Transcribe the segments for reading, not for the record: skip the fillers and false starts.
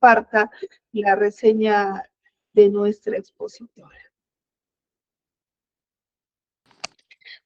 comparta la reseña de nuestra expositora.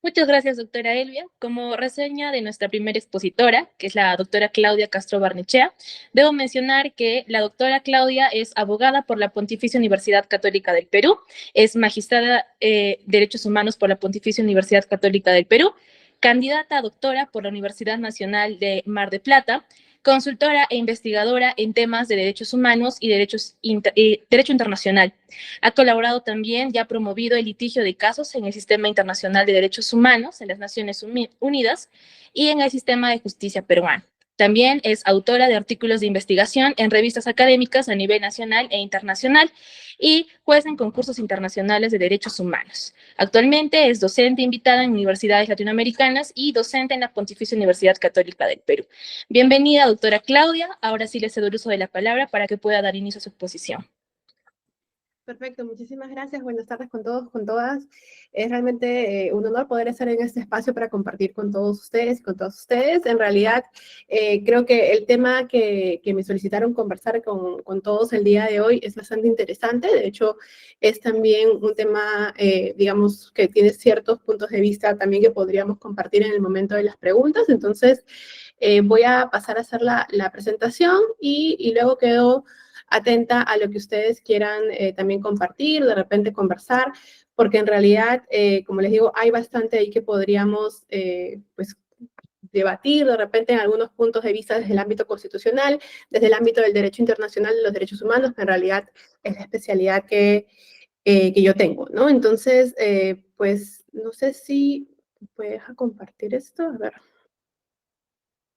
Muchas gracias, doctora Elvia. Como reseña de nuestra primera expositora, que es la doctora Claudia Castro Barnechea, debo mencionar que la doctora Claudia es abogada por la Pontificia Universidad Católica del Perú, es magistrada Derechos Humanos por la Pontificia Universidad Católica del Perú, candidata a doctora por la Universidad Nacional de Mar de Plata, consultora e investigadora en temas de derechos humanos y derecho internacional. Ha colaborado también y ha promovido el litigio de casos en el Sistema Internacional de Derechos Humanos, en las Naciones Unidas y en el Sistema de Justicia peruano. También es autora de artículos de investigación en revistas académicas a nivel nacional e internacional y juez en concursos internacionales de derechos humanos. Actualmente es docente invitada en universidades latinoamericanas y docente en la Pontificia Universidad Católica del Perú. Bienvenida, doctora Claudia. Ahora sí le cedo el uso de la palabra para que pueda dar inicio a su exposición. Perfecto, muchísimas gracias. Buenas tardes con todos, con todas. Es realmente un honor poder estar en este espacio para compartir con todos ustedes y con todas ustedes. En realidad, creo que el tema que me solicitaron conversar con todos el día de hoy es bastante interesante. De hecho, es también un tema, digamos, que tiene ciertos puntos de vista también que podríamos compartir en el momento de las preguntas. Entonces, voy a pasar a hacer la presentación y luego quedo atenta a lo que ustedes quieran también compartir, de repente conversar, porque en realidad, como les digo, hay bastante ahí que podríamos, pues, debatir de repente en algunos puntos de vista desde el ámbito constitucional, desde el ámbito del derecho internacional de los derechos humanos, que en realidad es la especialidad que yo tengo, ¿no? Entonces, pues, no sé si me deja compartir esto, a ver.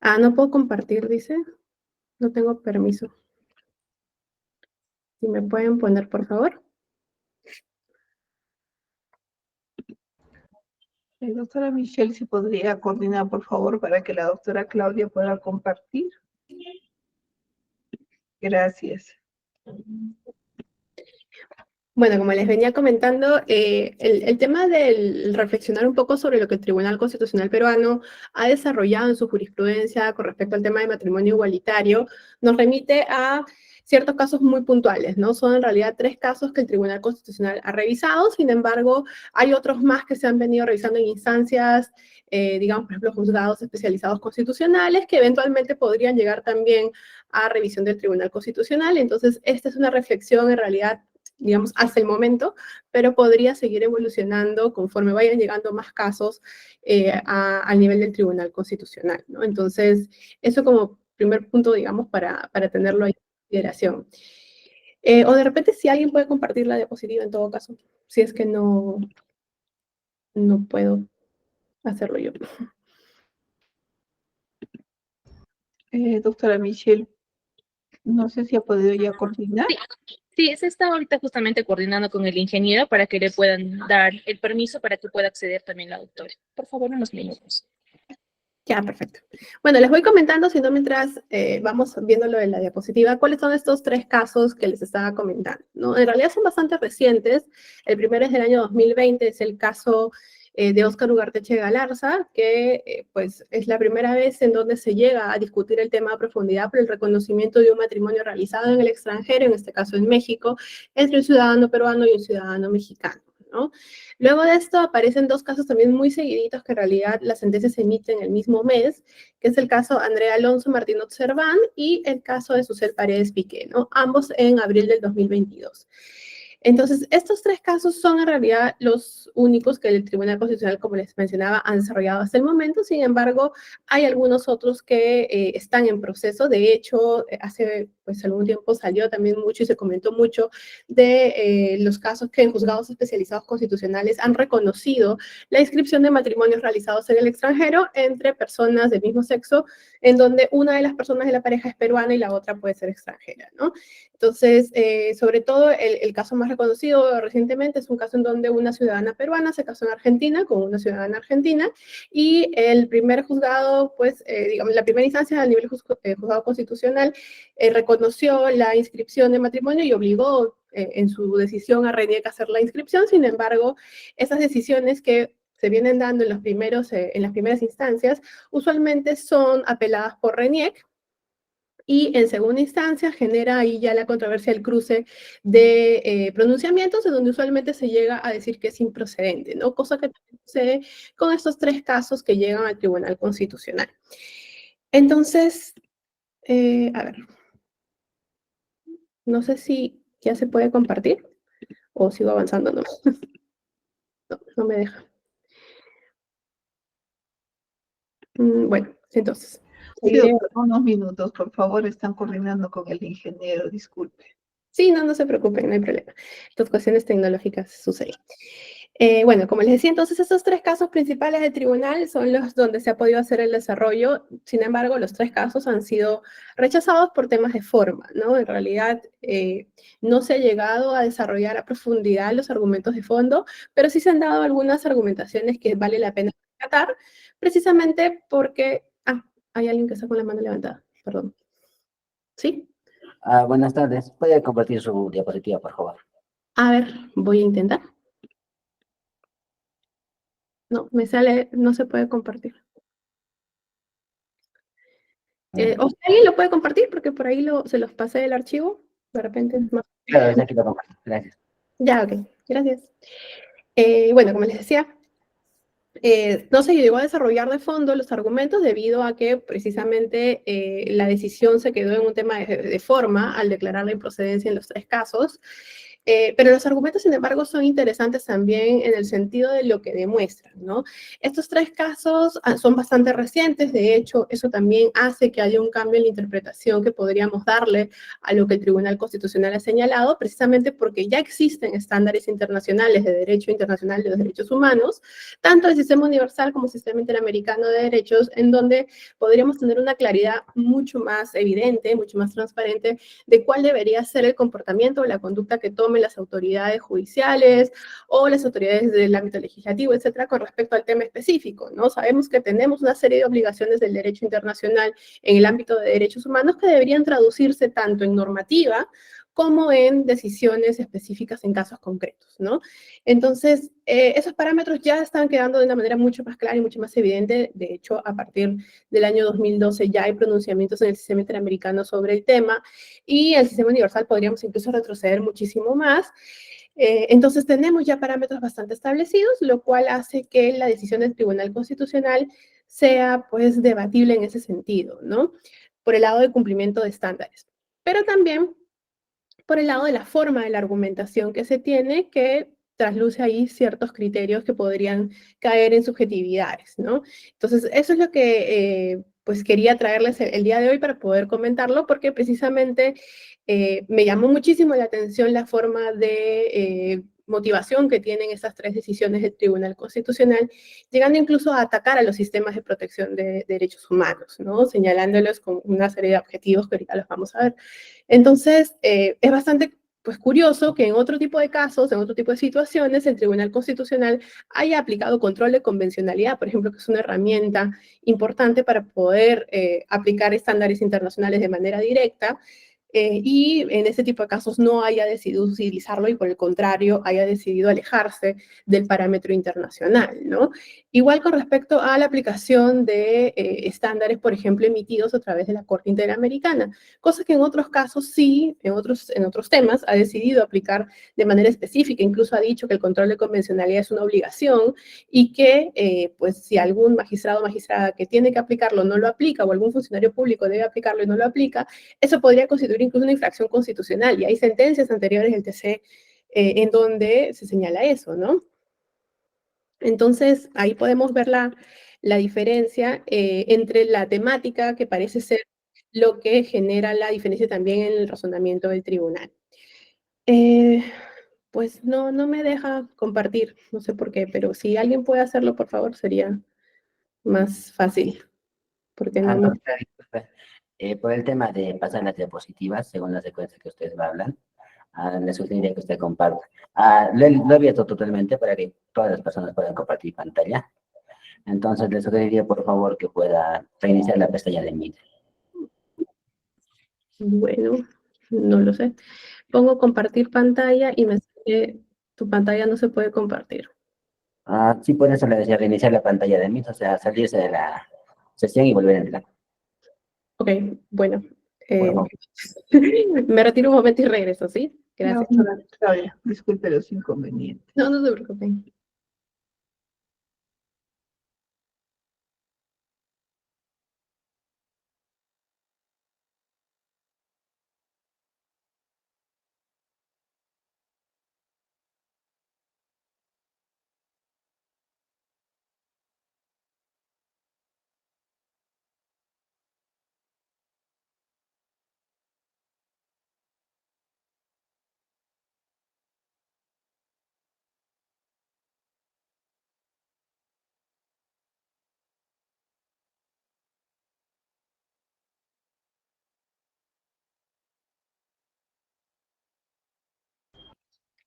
Ah, no puedo compartir, dice. No tengo permiso. Si me pueden poner, por favor. Doctora Michelle, si podría coordinar, por favor, para que la doctora Claudia pueda compartir. Gracias. Bueno, como les venía comentando, el tema del reflexionar un poco sobre lo que el Tribunal Constitucional peruano ha desarrollado en su jurisprudencia con respecto al tema de matrimonio igualitario nos remite a ciertos casos muy puntuales, ¿no? Son en realidad 3 casos que el Tribunal Constitucional ha revisado, sin embargo, hay otros más que se han venido revisando en instancias, digamos, por ejemplo, juzgados especializados constitucionales, que eventualmente podrían llegar también a revisión del Tribunal Constitucional. Entonces, esta es una reflexión en realidad, digamos, hasta el momento, pero podría seguir evolucionando conforme vayan llegando más casos al nivel del Tribunal Constitucional, ¿no? Entonces, eso como primer punto, digamos, para tenerlo ahí en consideración. O de repente, si alguien puede compartir la diapositiva en todo caso, si es que no puedo hacerlo yo. Doctora Michelle, no sé si ha podido ya coordinar. Sí, se está ahorita justamente coordinando con el ingeniero para que le puedan dar el permiso para que pueda acceder también la doctora. Por favor, unos minutos. Ya, perfecto. Bueno, les voy comentando, si no, mientras vamos viendo lo de la diapositiva, cuáles son estos 3 casos que les estaba comentando, ¿no? En realidad son bastante recientes. El primero es del año 2020, es el caso de Óscar Ugarteche Galarza, que pues es la primera vez en donde se llega a discutir el tema a profundidad por el reconocimiento de un matrimonio realizado en el extranjero, en este caso en México, entre un ciudadano peruano y un ciudadano mexicano, ¿no? Luego de esto aparecen 2 casos también muy seguiditos que en realidad las sentencias se emiten el mismo mes, que es el caso Andrea Alonso Martínez Serván y el caso de Susel Paredes Piqué, ¿no? Ambos en abril del 2022. Entonces, estos 3 casos son en realidad los únicos que el Tribunal Constitucional, como les mencionaba, ha desarrollado hasta el momento. Sin embargo, hay algunos otros que están en proceso. De hecho, hace pues algún tiempo salió también mucho y se comentó mucho de los casos que en juzgados especializados constitucionales han reconocido la inscripción de matrimonios realizados en el extranjero entre personas del mismo sexo, en donde una de las personas de la pareja es peruana y la otra puede ser extranjera, ¿no? Entonces, sobre todo, el caso más reconocido recientemente es un caso en donde una ciudadana peruana se casó en Argentina con una ciudadana argentina y el primer juzgado, pues, digamos, la primera instancia a nivel juzgado constitucional reconoció la inscripción de matrimonio y obligó en su decisión a RENIEC a hacer la inscripción. Sin embargo, esas decisiones que se vienen dando en las primeras instancias, usualmente son apeladas por RENIEC, y en segunda instancia genera ahí ya la controversia del cruce de pronunciamientos, en donde usualmente se llega a decir que es improcedente, ¿no? Cosa que también sucede con estos tres casos que llegan al Tribunal Constitucional. Entonces, a ver, no sé si ya se puede compartir o sigo avanzando, no, no me deja. Bueno, entonces, Sí, seguiré. doctor, unos minutos, por favor, están coordinando con el ingeniero, disculpe. Sí, no se preocupen, no hay problema. Estas cuestiones tecnológicas suceden. Bueno, como les decía, entonces esos tres casos principales del tribunal son los donde se ha podido hacer el desarrollo. Sin embargo, los tres casos han sido rechazados por temas de forma, ¿no? En realidad, no se ha llegado a desarrollar a profundidad los argumentos de fondo, pero sí se han dado algunas argumentaciones que vale la pena tratar, precisamente porque... Ah, hay alguien que está con la mano levantada, perdón. ¿Sí? Buenas tardes. ¿Puede compartir su diapositiva, por favor? A ver, voy a intentar. No, me sale, no se puede compartir. ¿O si alguien lo puede compartir? Porque por ahí se los pasé el archivo. De repente es más. Claro, desde aquí lo comparto. Gracias. Ya, ok. Gracias. Bueno, como les decía, no se llegó a desarrollar de fondo los argumentos debido a que precisamente la decisión se quedó en un tema de forma al declarar la improcedencia en los tres casos. Pero los argumentos, sin embargo, son interesantes también en el sentido de lo que demuestran, ¿no? Estos tres casos son bastante recientes, de hecho, eso también hace que haya un cambio en la interpretación que podríamos darle a lo que el Tribunal Constitucional ha señalado, precisamente porque ya existen estándares internacionales de derecho internacional de los derechos humanos, tanto el sistema universal como el sistema interamericano de derechos, en donde podríamos tener una claridad mucho más evidente, mucho más transparente de cuál debería ser el comportamiento o la conducta que tomen las autoridades judiciales o las autoridades del ámbito legislativo, etcétera, con respecto al tema específico, ¿no? Sabemos que tenemos una serie de obligaciones del derecho internacional en el ámbito de derechos humanos que deberían traducirse tanto en normativa como en decisiones específicas en casos concretos, ¿no? Entonces, esos parámetros ya están quedando de una manera mucho más clara y mucho más evidente. De hecho, a partir del año 2012 ya hay pronunciamientos en el sistema interamericano sobre el tema y el sistema universal podríamos incluso retroceder muchísimo más. Entonces, tenemos ya parámetros bastante establecidos, lo cual hace que la decisión del Tribunal Constitucional sea, pues, debatible en ese sentido, ¿no? Por el lado del cumplimiento de estándares. Pero también por el lado de la forma de la argumentación que se tiene, que trasluce ahí ciertos criterios que podrían caer en subjetividades, ¿no? Entonces, eso es lo que pues quería traerles el día de hoy para poder comentarlo, porque precisamente me llamó muchísimo la atención la forma de motivación que tienen estas tres decisiones del Tribunal Constitucional, llegando incluso a atacar a los sistemas de protección de derechos humanos, ¿no? Señalándolos con una serie de objetivos que ahorita los vamos a ver. Entonces, es bastante pues, curioso que en otro tipo de casos, en otro tipo de situaciones, el Tribunal Constitucional haya aplicado control de convencionalidad, por ejemplo, que es una herramienta importante para poder aplicar estándares internacionales de manera directa, y en ese tipo de casos no haya decidido utilizarlo y por el contrario haya decidido alejarse del parámetro internacional, ¿no? Igual con respecto a la aplicación de estándares, por ejemplo, emitidos a través de la Corte Interamericana, cosa que en otros casos sí, en otros temas, ha decidido aplicar de manera específica, incluso ha dicho que el control de convencionalidad es una obligación y que, pues, si algún magistrado o magistrada que tiene que aplicarlo no lo aplica o algún funcionario público debe aplicarlo y no lo aplica, eso podría constituir incluso una infracción constitucional, y hay sentencias anteriores del TC en donde se señala eso, ¿no? Entonces, ahí podemos ver la diferencia entre la temática, que parece ser lo que genera la diferencia también en el razonamiento del tribunal. Pues no me deja compartir, no sé por qué, pero si alguien puede hacerlo, por favor, sería más fácil, porque no me... No, disculpe. Por el tema de pasar las diapositivas, según la secuencia que ustedes me hablan, le sugeriría que usted comparta. Lo he abierto totalmente para que todas las personas puedan compartir pantalla. Entonces, le sugeriría, por favor, que pueda reiniciar la pestaña de Meet. Bueno, no lo sé. Pongo compartir pantalla y me sale, tu pantalla no se puede compartir. Sí, por eso le decía reiniciar la pantalla de Meet, o sea, salirse de la sesión y volver a entrar. Ok, bueno. Eh, favor. me retiro un momento y regreso, ¿sí? La Gracias. doctora Claudia, disculpe los inconvenientes. No, no se preocupen.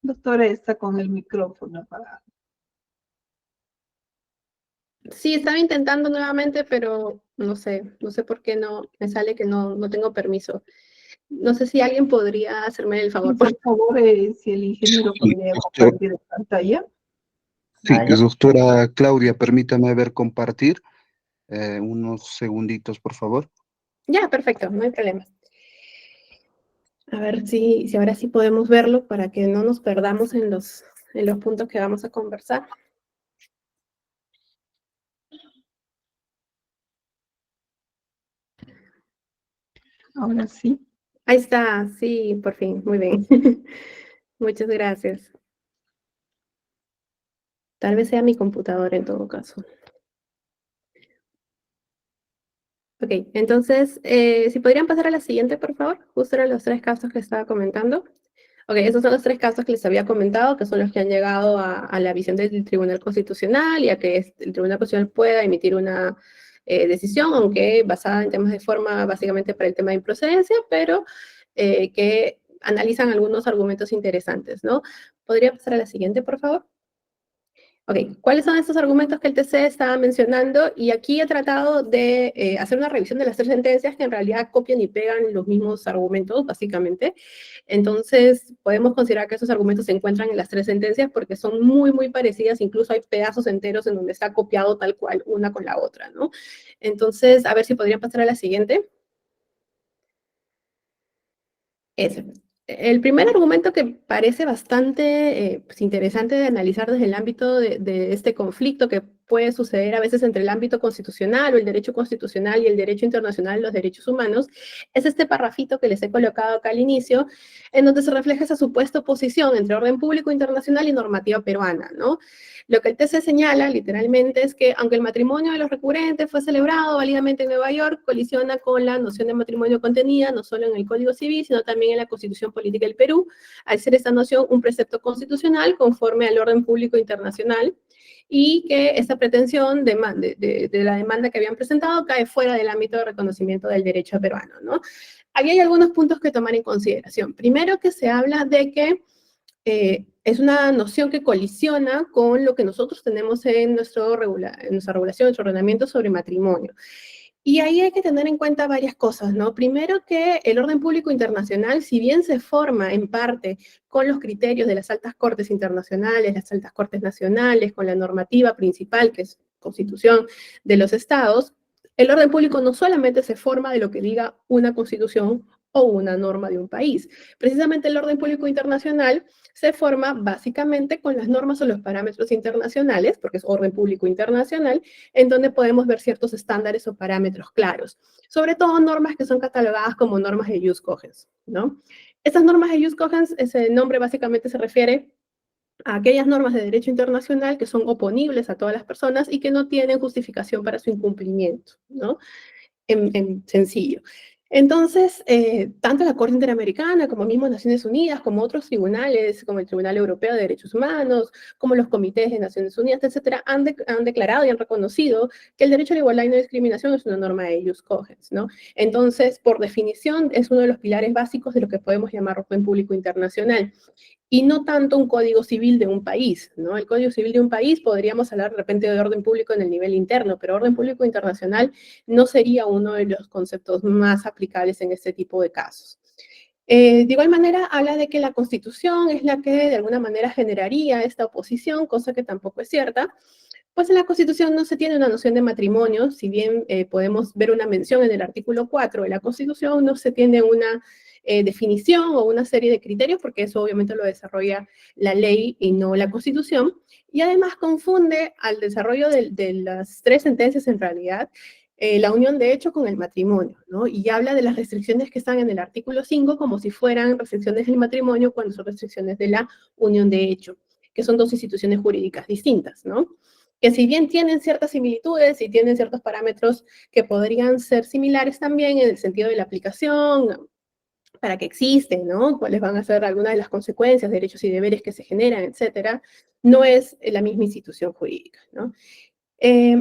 Doctora está con el micrófono apagado. Sí, estaba intentando nuevamente, pero no sé por qué no me sale que no tengo permiso. No sé si alguien podría hacerme el Y favor. por favor, si el ingeniero Sí, podría compartir en pantalla. sí, Ah, ya. doctora Claudia, permítame ver compartir. Unos segunditos, por favor. Ya, perfecto, no hay problema. A ver si ahora sí podemos verlo para que no nos perdamos en los puntos que vamos a conversar. Ahora sí. Ahí está, sí, por fin, muy bien. Muchas gracias. Tal vez sea mi computadora en todo caso. Ok, entonces, si podrían pasar a la siguiente, por favor. Justo eran los 3 casos que estaba comentando. Ok, esos son los 3 casos que les había comentado, que son los que han llegado a la visión del Tribunal Constitucional y a que el Tribunal Constitucional pueda emitir una decisión, aunque basada en temas de forma, básicamente para el tema de improcedencia, pero que analizan algunos argumentos interesantes, ¿no? ¿Podría pasar a la siguiente, por favor? Ok, ¿cuáles son estos argumentos que el TC estaba mencionando? Y aquí he tratado de hacer una revisión de las 3 sentencias que en realidad copian y pegan los mismos argumentos, básicamente. Entonces, podemos considerar que esos argumentos se encuentran en las 3 sentencias porque son muy parecidas, incluso hay pedazos enteros en donde está copiado tal cual una con la otra, ¿no? Entonces, a ver si podrían pasar a la siguiente. Ese. El primer argumento que parece bastante pues, interesante de analizar desde el ámbito de este conflicto que puede suceder a veces entre el ámbito constitucional o el derecho constitucional y el derecho internacional de los derechos humanos, es este parrafito que les he colocado acá al inicio, en donde se refleja esa supuesta oposición entre orden público internacional y normativa peruana, ¿no? Lo que el TC señala, literalmente, es que aunque el matrimonio de los recurrentes fue celebrado válidamente en Nueva York, colisiona con la noción de matrimonio contenida no solo en el Código Civil, sino también en la Constitución Política del Perú, al ser esta noción un precepto constitucional conforme al orden público internacional, y que esta pretensión de la demanda que habían presentado cae fuera del ámbito de reconocimiento del derecho peruano, ¿no? Aquí hay algunos puntos que tomar en consideración. Primero, que se habla de que es una noción que colisiona con lo que nosotros tenemos en nuestra regulación, nuestro ordenamiento sobre matrimonio. Y ahí hay que tener en cuenta varias cosas, ¿no? Primero, que el orden público internacional, si bien se forma en parte con los criterios de las altas cortes internacionales, las altas cortes nacionales, con la normativa principal, que es Constitución de los Estados, el orden público no solamente se forma de lo que diga una constitución o una norma de un país. Precisamente el orden público internacional se forma básicamente con las normas o los parámetros internacionales, porque es orden público internacional, en donde podemos ver ciertos estándares o parámetros claros. Sobre todo normas que son catalogadas como normas de jus cogens, ¿no? Estas normas de jus cogens, ese nombre básicamente se refiere a aquellas normas de derecho internacional que son oponibles a todas las personas y que no tienen justificación para su incumplimiento, ¿no? En sencillo. Entonces, tanto la Corte Interamericana como mismo Naciones Unidas, como otros tribunales, como el Tribunal Europeo de Derechos Humanos, como los comités de Naciones Unidas, etcétera, han declarado y han reconocido que el derecho a la igualdad y no discriminación es una norma de jus cogens, ¿no? Entonces, por definición, es uno de los pilares básicos de lo que podemos llamar orden público internacional. Y no tanto un código civil de un país, ¿no? El código civil de un país podríamos hablar de repente de orden público en el nivel interno, pero orden público internacional no sería uno de los conceptos más aplicables en este tipo de casos. De igual manera, habla de que la Constitución es la que de alguna manera generaría esta oposición, cosa que tampoco es cierta, Pues en la Constitución no se tiene una noción de matrimonio, si bien podemos ver una mención en el artículo 4 de la Constitución, no se tiene una definición o una serie de criterios, porque eso obviamente lo desarrolla la ley y no la Constitución, y además confunde al desarrollo de las tres sentencias en realidad, la unión de hecho con el matrimonio, ¿no? Y habla de las restricciones que están en el artículo 5 como si fueran restricciones del matrimonio cuando son restricciones de la unión de hecho, que son dos instituciones jurídicas distintas, ¿no? Que si bien tienen ciertas similitudes y tienen ciertos parámetros que podrían ser similares también en el sentido de la aplicación, para que existen, ¿no? Cuáles van a ser algunas de las consecuencias, derechos y deberes que se generan, etcétera, no es la misma institución jurídica, ¿no?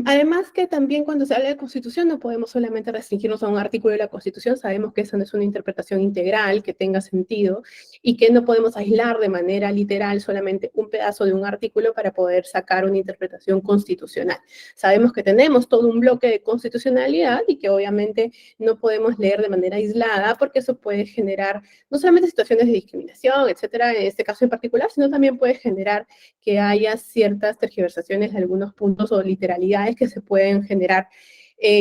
Además que también cuando se habla de Constitución no podemos solamente restringirnos a un artículo de la Constitución, sabemos que esa no es una interpretación integral que tenga sentido y que no podemos aislar de manera literal solamente un pedazo de un artículo para poder sacar una interpretación constitucional. Sabemos que tenemos todo un bloque de constitucionalidad y que obviamente no podemos leer de manera aislada porque eso puede generar no solamente situaciones de discriminación, etcétera, en este caso en particular, sino también puede generar que haya ciertas tergiversaciones de algunos puntos o literalidades que se pueden generar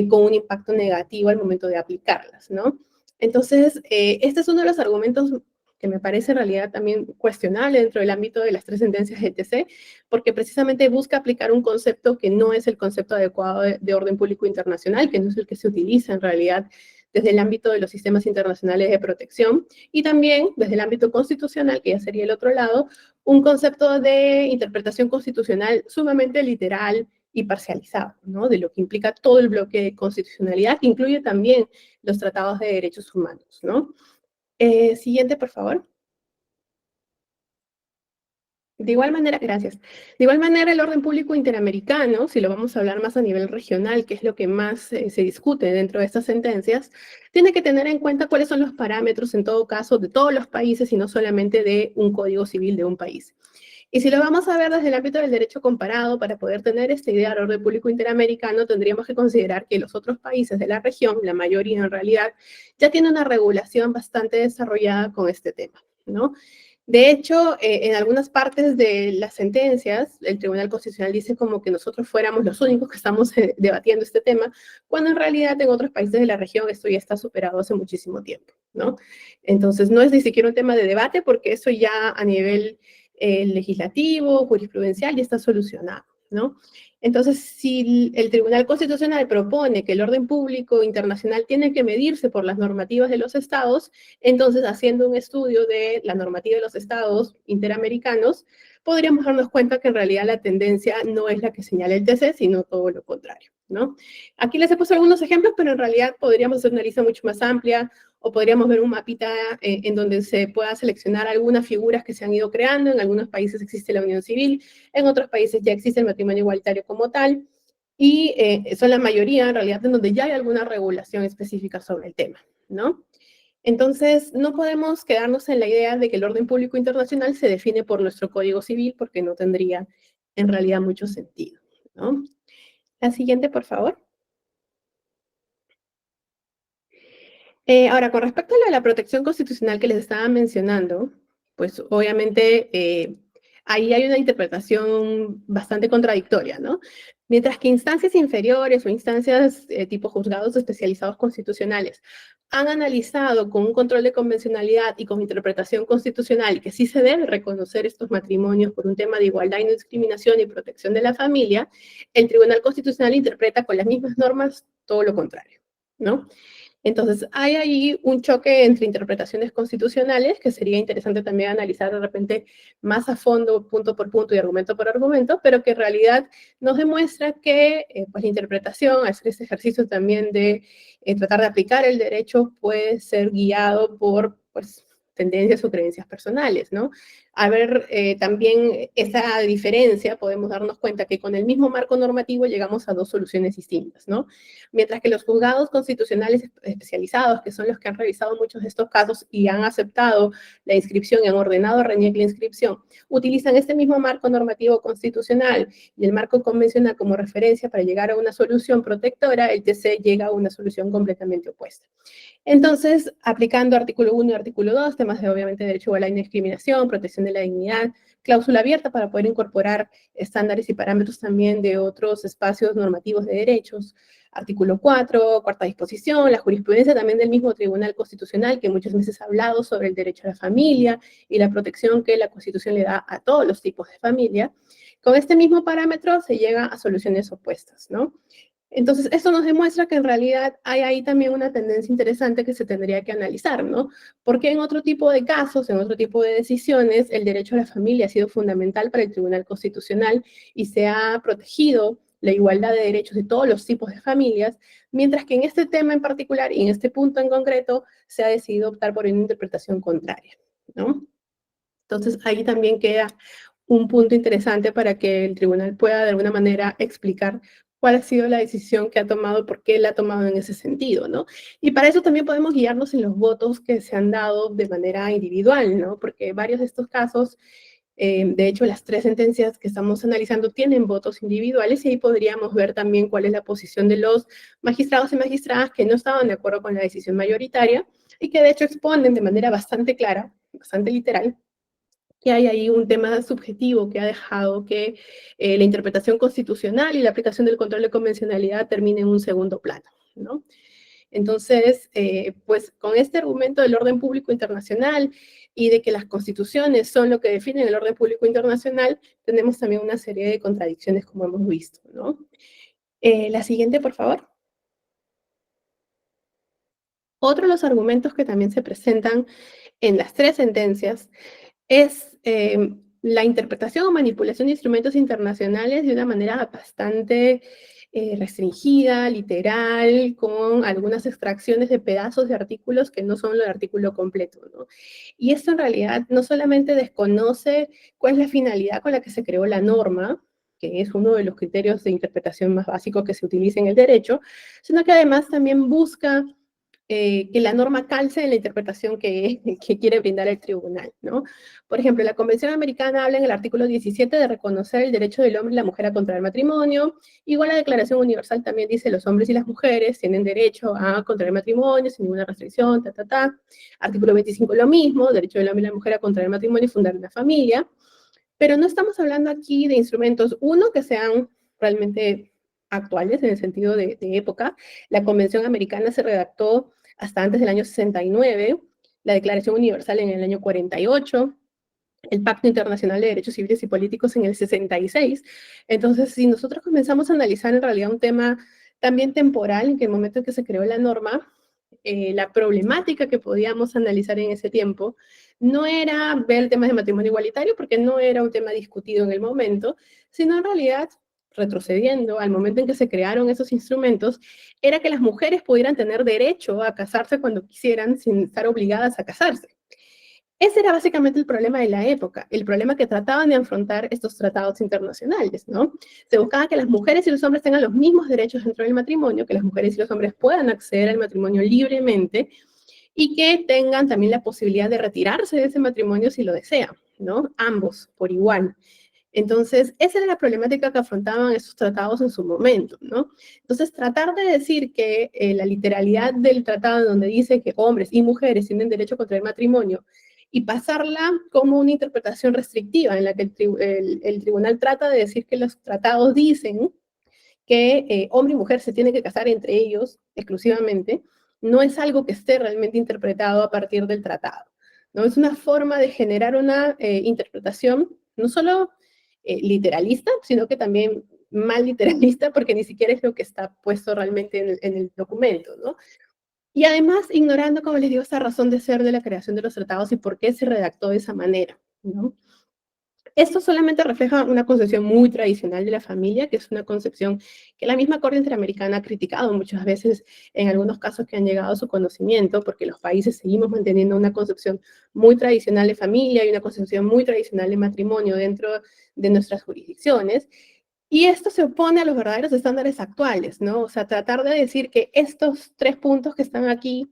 con un impacto negativo al momento de aplicarlas, ¿no? Entonces, este es uno de los argumentos que me parece en realidad también cuestionable dentro del ámbito de las tres sentencias de TC, porque precisamente busca aplicar un concepto que no es el concepto adecuado de orden público internacional, que no es el que se utiliza en realidad desde el ámbito de los sistemas internacionales de protección, y también desde el ámbito constitucional, que ya sería el otro lado, un concepto de interpretación constitucional sumamente literal y parcializado, ¿no? De lo que implica todo el bloque de constitucionalidad, que incluye también los tratados de derechos humanos, ¿no? Siguiente, por favor. De igual manera, gracias. De igual manera, el orden público interamericano, si lo vamos a hablar más a nivel regional, que es lo que más se discute dentro de estas sentencias, tiene que tener en cuenta cuáles son los parámetros, en todo caso, de todos los países y no solamente de un código civil de un país. Y si lo vamos a ver desde el ámbito del derecho comparado, para poder tener esta idea del orden público interamericano, tendríamos que considerar que los otros países de la región, la mayoría en realidad, ya tienen una regulación bastante desarrollada con este tema, ¿no? De hecho, en algunas partes de las sentencias, el Tribunal Constitucional dice como que nosotros fuéramos los únicos que estamos debatiendo este tema, cuando en realidad en otros países de la región esto ya está superado hace muchísimo tiempo, ¿no? Entonces, no es ni siquiera un tema de debate, porque eso ya a nivel legislativo, jurisprudencial, ya está solucionado, ¿no? Entonces, si el Tribunal Constitucional propone que el orden público internacional tiene que medirse por las normativas de los estados, entonces, haciendo un estudio de la normativa de los estados interamericanos, podríamos darnos cuenta que en realidad la tendencia no es la que señala el TC, sino todo lo contrario, ¿no? Aquí les he puesto algunos ejemplos, pero en realidad podríamos hacer una lista mucho más amplia, o podríamos ver un mapita en donde se pueda seleccionar algunas figuras que se han ido creando. En algunos países existe la unión civil, en otros países ya existe el matrimonio igualitario como tal, y son la mayoría en realidad en donde ya hay alguna regulación específica sobre el tema, ¿no? Entonces, no podemos quedarnos en la idea de que el orden público internacional se define por nuestro Código Civil, porque no tendría en realidad mucho sentido, ¿no? La siguiente, por favor. Ahora, con respecto a lo de la protección constitucional que les estaba mencionando, pues obviamente ahí hay una interpretación bastante contradictoria, ¿no? Mientras que instancias inferiores o instancias tipo juzgados especializados constitucionales han analizado con un control de convencionalidad y con interpretación constitucional que sí se debe reconocer estos matrimonios por un tema de igualdad y no discriminación y protección de la familia, el Tribunal Constitucional interpreta con las mismas normas todo lo contrario, ¿no? Entonces, hay ahí un choque entre interpretaciones constitucionales que sería interesante también analizar de repente más a fondo, punto por punto y argumento por argumento, pero que en realidad nos demuestra que pues, la interpretación, hacer ese ejercicio también de tratar de aplicar el derecho, puede ser guiado por pues, tendencias o creencias personales, ¿no? A ver, también esa diferencia, podemos darnos cuenta que con el mismo marco normativo llegamos a dos soluciones distintas, ¿no? Mientras que los juzgados constitucionales especializados, que son los que han revisado muchos de estos casos y han aceptado la inscripción y han ordenado RENIEC la inscripción, utilizan este mismo marco normativo constitucional y el marco convencional como referencia para llegar a una solución protectora, el TC llega a una solución completamente opuesta. Entonces, aplicando artículo 1 y artículo 2, temas de, obviamente, derecho igual a la discriminación, protección de la dignidad, cláusula abierta para poder incorporar estándares y parámetros también de otros espacios normativos de derechos, artículo 4, cuarta disposición, la jurisprudencia también del mismo Tribunal Constitucional, que muchas veces ha hablado sobre el derecho a la familia y la protección que la Constitución le da a todos los tipos de familia. Con este mismo parámetro se llega a soluciones opuestas, ¿no? Entonces, esto nos demuestra que en realidad hay ahí también una tendencia interesante que se tendría que analizar, ¿no? Porque en otro tipo de casos, en otro tipo de decisiones, el derecho a la familia ha sido fundamental para el Tribunal Constitucional y se ha protegido la igualdad de derechos de todos los tipos de familias, mientras que en este tema en particular y en este punto en concreto se ha decidido optar por una interpretación contraria, ¿no? Entonces, ahí también queda un punto interesante para que el tribunal pueda de alguna manera explicar cuál ha sido la decisión que ha tomado, por qué la ha tomado en ese sentido, ¿no? Y para eso también podemos guiarnos en los votos que se han dado de manera individual, ¿no? Porque varios de estos casos, de hecho, las 3 sentencias que estamos analizando tienen votos individuales y ahí podríamos ver también cuál es la posición de los magistrados y magistradas que no estaban de acuerdo con la decisión mayoritaria y que de hecho exponen de manera bastante clara, bastante literal, que hay ahí un tema subjetivo que ha dejado que la interpretación constitucional y la aplicación del control de convencionalidad termine en un segundo plano, ¿no? Entonces, pues con este argumento del orden público internacional y de que las constituciones son lo que definen el orden público internacional, tenemos también una serie de contradicciones como hemos visto, ¿no? La siguiente, por favor. Otro de los argumentos que también se presentan en las 3 sentencias es la interpretación o manipulación de instrumentos internacionales de una manera bastante restringida, literal, con algunas extracciones de pedazos de artículos que no son el artículo completo, ¿no? Y esto en realidad no solamente desconoce cuál es la finalidad con la que se creó la norma, que es uno de los criterios de interpretación más básicos que se utiliza en el derecho, sino que además también busca que la norma calce en la interpretación que quiere brindar el tribunal, ¿no? Por ejemplo, la Convención Americana habla en el artículo 17 de reconocer el derecho del hombre y la mujer a contraer matrimonio. Igual la Declaración Universal también dice los hombres y las mujeres tienen derecho a contraer matrimonio sin ninguna restricción, Artículo 25 lo mismo, derecho del hombre y la mujer a contraer matrimonio y fundar una familia. Pero no estamos hablando aquí de instrumentos, uno, que sean realmente actuales en el sentido de época. La Convención Americana se redactó hasta antes del año 69, la Declaración Universal en el año 48, el Pacto Internacional de Derechos Civiles y Políticos en el 66. Entonces, si nosotros comenzamos a analizar en realidad un tema también temporal, en que el momento en que se creó la norma, la problemática que podíamos analizar en ese tiempo no era ver temas de matrimonio igualitario, porque no era un tema discutido en el momento, sino en realidad, retrocediendo al momento en que se crearon esos instrumentos, era que las mujeres pudieran tener derecho a casarse cuando quisieran sin estar obligadas a casarse. Ese era básicamente el problema de la época, el problema que trataban de afrontar estos tratados internacionales, ¿no? Se buscaba que las mujeres y los hombres tengan los mismos derechos dentro del matrimonio, que las mujeres y los hombres puedan acceder al matrimonio libremente y que tengan también la posibilidad de retirarse de ese matrimonio si lo desean, ¿no? Ambos, por igual. Entonces, esa era la problemática que afrontaban esos tratados en su momento, ¿no? Entonces, tratar de decir que la literalidad del tratado donde dice que hombres y mujeres tienen derecho a contraer matrimonio y pasarla como una interpretación restrictiva en la que el tribunal trata de decir que los tratados dicen que hombre y mujer se tienen que casar entre ellos exclusivamente, no es algo que esté realmente interpretado a partir del tratado, ¿no? Es una forma de generar una interpretación no solo literalista, sino que también mal literalista, porque ni siquiera es lo que está puesto realmente en el documento, ¿no? Y además ignorando, como les digo, esta razón de ser de la creación de los tratados y por qué se redactó de esa manera, ¿no? Esto solamente refleja una concepción muy tradicional de la familia, que es una concepción que la misma Corte Interamericana ha criticado muchas veces en algunos casos que han llegado a su conocimiento, porque los países seguimos manteniendo una concepción muy tradicional de familia y una concepción muy tradicional de matrimonio dentro de nuestras jurisdicciones. Y esto se opone a los verdaderos estándares actuales, ¿no? O sea, tratar de decir que estos 3 puntos que están aquí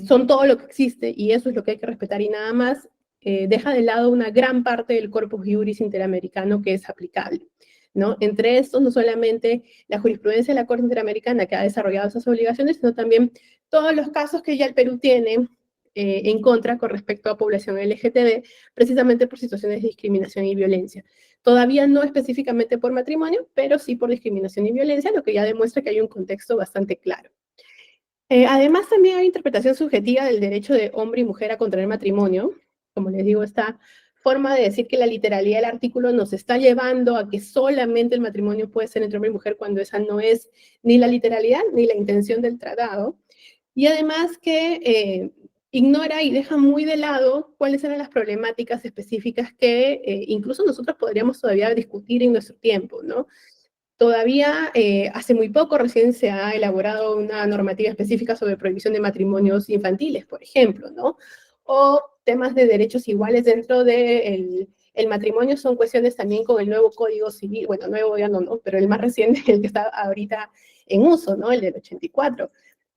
son todo lo que existe y eso es lo que hay que respetar y nada más, deja de lado una gran parte del corpus juris interamericano que es aplicable, ¿no? Entre estos, no solamente la jurisprudencia de la Corte Interamericana que ha desarrollado esas obligaciones, sino también todos los casos que ya el Perú tiene en contra con respecto a población LGTB, precisamente por situaciones de discriminación y violencia. Todavía no específicamente por matrimonio, pero sí por discriminación y violencia, lo que ya demuestra que hay un contexto bastante claro. Además, también hay interpretación subjetiva del derecho de hombre y mujer a contraer matrimonio. Como les digo, esta forma de decir que la literalidad del artículo nos está llevando a que solamente el matrimonio puede ser entre hombre y mujer cuando esa no es ni la literalidad ni la intención del tratado. Y además que ignora y deja muy de lado cuáles eran las problemáticas específicas que incluso nosotros podríamos todavía discutir en nuestro tiempo, ¿no? Todavía hace muy poco recién se ha elaborado una normativa específica sobre prohibición de matrimonios infantiles, por ejemplo, ¿no? O temas de derechos iguales dentro del matrimonio son cuestiones también con el nuevo Código Civil, bueno, nuevo ya no, pero el más reciente, el que está ahorita en uso, ¿no? El del 84.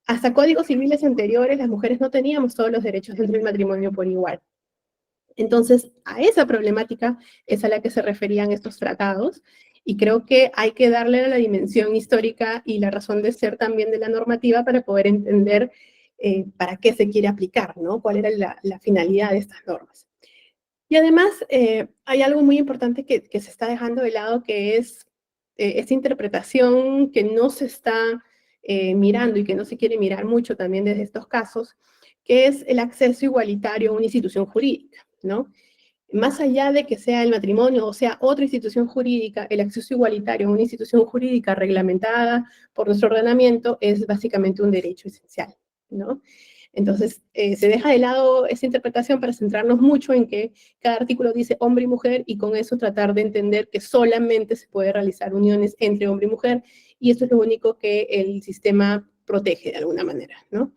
Hasta códigos civiles anteriores, las mujeres no teníamos todos los derechos dentro del matrimonio por igual. Entonces, a esa problemática es a la que se referían estos tratados, y creo que hay que darle la dimensión histórica y la razón de ser también de la normativa para poder entender para qué se quiere aplicar, ¿no? Cuál era la finalidad de estas normas. Y además, hay algo muy importante que se está dejando de lado, que es esta interpretación que no se está mirando y que no se quiere mirar mucho también desde estos casos, que es el acceso igualitario a una institución jurídica, ¿no? Más allá de que sea el matrimonio o sea otra institución jurídica, el acceso igualitario a una institución jurídica reglamentada por nuestro ordenamiento es básicamente un derecho esencial, ¿no? Entonces, se deja de lado esa interpretación para centrarnos mucho en que cada artículo dice hombre y mujer, y con eso tratar de entender que solamente se puede realizar uniones entre hombre y mujer, y esto es lo único que el sistema protege de alguna manera, ¿no?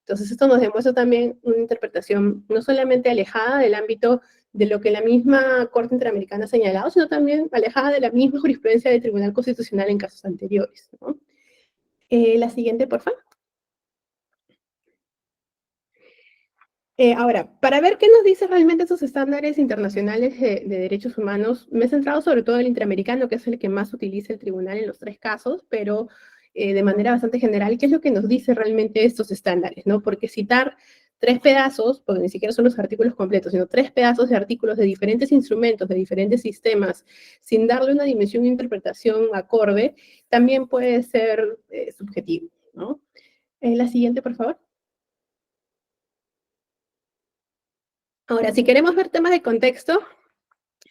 Entonces, esto nos demuestra también una interpretación no solamente alejada del ámbito de lo que la misma Corte Interamericana ha señalado, sino también alejada de la misma jurisprudencia del Tribunal Constitucional en casos anteriores, ¿no? La siguiente, por favor. Ahora, para ver qué nos dicen realmente esos estándares internacionales de derechos humanos, me he centrado sobre todo en el interamericano, que es el que más utiliza el tribunal en los tres casos, pero de manera bastante general, ¿qué es lo que nos dice realmente estos estándares, ¿no? Porque citar tres pedazos, porque ni siquiera son los artículos completos, sino tres pedazos de artículos de diferentes instrumentos, de diferentes sistemas, sin darle una dimensión de interpretación acorde, también puede ser subjetivo, ¿no? La siguiente, por favor. Ahora, si queremos ver temas de contexto,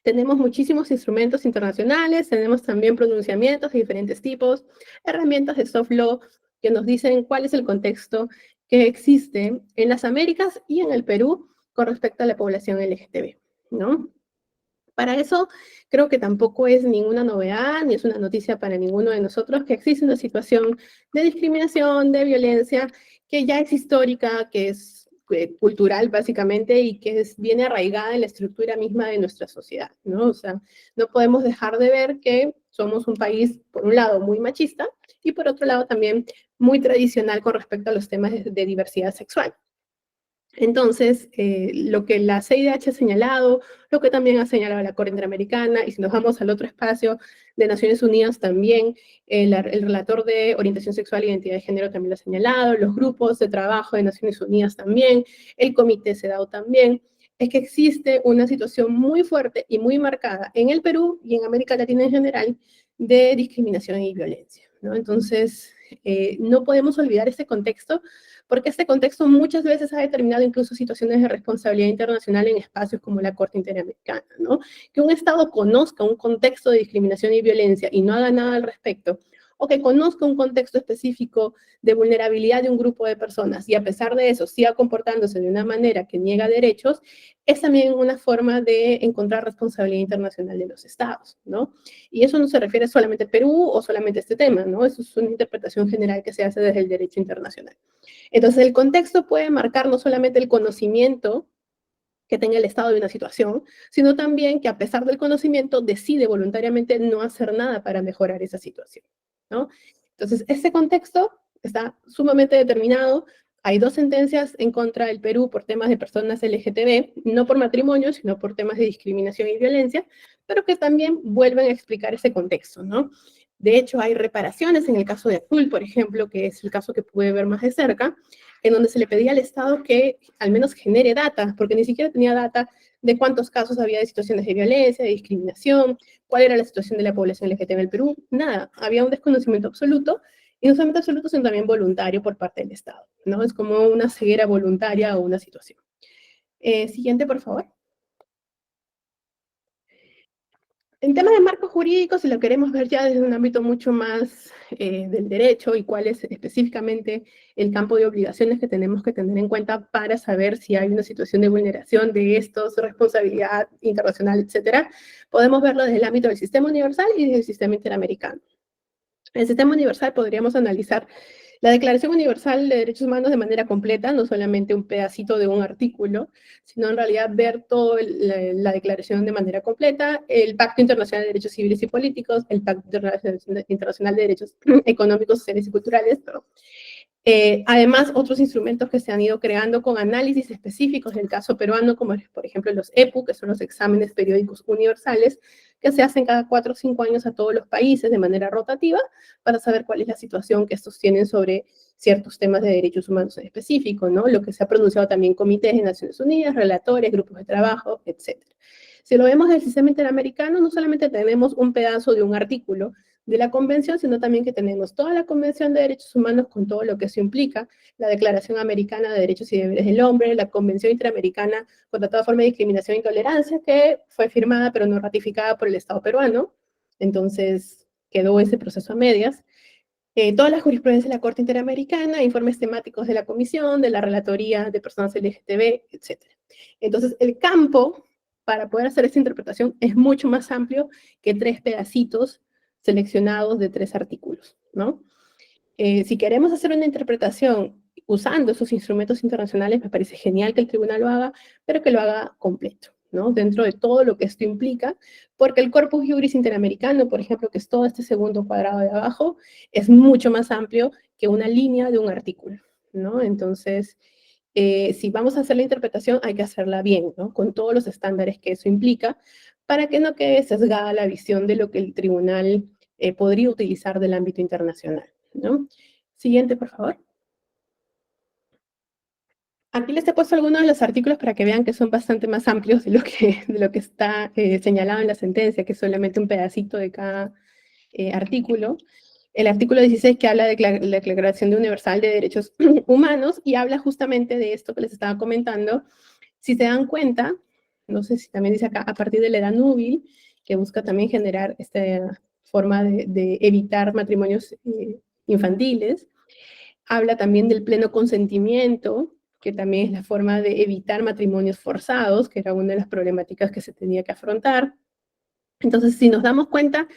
tenemos muchísimos instrumentos internacionales, tenemos también pronunciamientos de diferentes tipos, herramientas de soft law que nos dicen cuál es el contexto que existe en las Américas y en el Perú con respecto a la población LGTB, ¿no? Para eso, creo que tampoco es ninguna novedad, ni es una noticia para ninguno de nosotros que existe una situación de discriminación, de violencia, que ya es histórica, que es cultural básicamente, y que viene arraigada en la estructura misma de nuestra sociedad, ¿no? O sea, no podemos dejar de ver que somos un país, por un lado, muy machista, y por otro lado también muy tradicional con respecto a los temas de diversidad sexual. Entonces, lo que la CIDH ha señalado, lo que también ha señalado la Corte Interamericana, y si nos vamos al otro espacio de Naciones Unidas también, el relator de orientación sexual e identidad de género también lo ha señalado, los grupos de trabajo de Naciones Unidas también, el Comité CEDAW también, es que existe una situación muy fuerte y muy marcada en el Perú y en América Latina en general de discriminación y violencia, ¿no? Entonces, no podemos olvidar este contexto, porque este contexto muchas veces ha determinado incluso situaciones de responsabilidad internacional en espacios como la Corte Interamericana, ¿no? Que un Estado conozca un contexto de discriminación y violencia y no haga nada al respecto, o que conozca un contexto específico de vulnerabilidad de un grupo de personas y a pesar de eso siga comportándose de una manera que niega derechos, es también una forma de encontrar responsabilidad internacional de los Estados, ¿no? Y eso no se refiere solamente a Perú o solamente a este tema, ¿no? Eso es una interpretación general que se hace desde el derecho internacional. Entonces, el contexto puede marcar no solamente el conocimiento que tenga el Estado de una situación, sino también que a pesar del conocimiento decide voluntariamente no hacer nada para mejorar esa situación, ¿no? Entonces, ese contexto está sumamente determinado. Hay dos sentencias en contra del Perú por temas de personas LGTB, no por matrimonio, sino por temas de discriminación y violencia, pero que también vuelven a explicar ese contexto, ¿no? De hecho, hay reparaciones en el caso de Azul, por ejemplo, que es el caso que pude ver más de cerca, en donde se le pedía al Estado que al menos genere data, porque ni siquiera tenía data de cuántos casos había de situaciones de violencia, de discriminación, cuál era la situación de la población LGTB en el Perú, nada, había un desconocimiento absoluto, y no solamente absoluto, sino también voluntario por parte del Estado, ¿no? Es como una ceguera voluntaria o una situación. Siguiente, por favor. En temas de marcos jurídicos, si lo queremos ver ya desde un ámbito mucho más del derecho y cuál es específicamente el campo de obligaciones que tenemos que tener en cuenta para saber si hay una situación de vulneración de estos, responsabilidad internacional, etcétera, podemos verlo desde el ámbito del sistema universal y del sistema interamericano. En el sistema universal podríamos analizar la Declaración Universal de Derechos Humanos de manera completa, no solamente un pedacito de un artículo, sino en realidad ver toda la declaración de manera completa, el Pacto Internacional de Derechos Civiles y Políticos, el Pacto Internacional de Derechos Económicos, Sociales y Culturales, perdón. Además, otros instrumentos que se han ido creando con análisis específicos del caso peruano, como por ejemplo los EPU, que son los exámenes periódicos universales, que se hacen cada 4 o 5 años a todos los países de manera rotativa, para saber cuál es la situación que estos tienen sobre ciertos temas de derechos humanos en específico, ¿no? Lo que se ha pronunciado también comités de Naciones Unidas, relatores, grupos de trabajo, etc. Si lo vemos del sistema interamericano, no solamente tenemos un pedazo de un artículo de la Convención, sino también que tenemos toda la Convención de Derechos Humanos con todo lo que eso implica, la Declaración Americana de Derechos y Deberes del Hombre, la Convención Interamericana contra toda forma de discriminación e intolerancia, que fue firmada pero no ratificada por el Estado peruano, entonces quedó ese proceso a medias. Toda la jurisprudencia de la Corte Interamericana, informes temáticos de la Comisión, de la Relatoría de Personas LGTB, etc. Entonces, el campo para poder hacer esta interpretación es mucho más amplio que 3 pedacitos seleccionados de 3 artículos, ¿no? Si queremos hacer una interpretación usando esos instrumentos internacionales, me parece genial que el tribunal lo haga, pero que lo haga completo, ¿no? Dentro de todo lo que esto implica, porque el corpus juris interamericano, por ejemplo, que es todo este segundo cuadrado de abajo, es mucho más amplio que una línea de un artículo, ¿no? Entonces, si vamos a hacer la interpretación, hay que hacerla bien, ¿no? Con todos los estándares que eso implica, para que no quede sesgada la visión de lo que el tribunal podría utilizar del ámbito internacional, ¿no? Siguiente, por favor. Aquí les he puesto algunos de los artículos para que vean que son bastante más amplios de lo que está señalado en la sentencia, que es solamente un pedacito de cada artículo. El artículo 16 que habla de la Declaración Universal de Derechos Humanos y habla justamente de esto que les estaba comentando. Si se dan cuenta, no sé si también dice acá, a partir de la edad núbil, que busca también generar esta forma de evitar matrimonios infantiles, habla también del pleno consentimiento, que también es la forma de evitar matrimonios forzados, que era una de las problemáticas que se tenía que afrontar. Entonces, si nos damos cuenta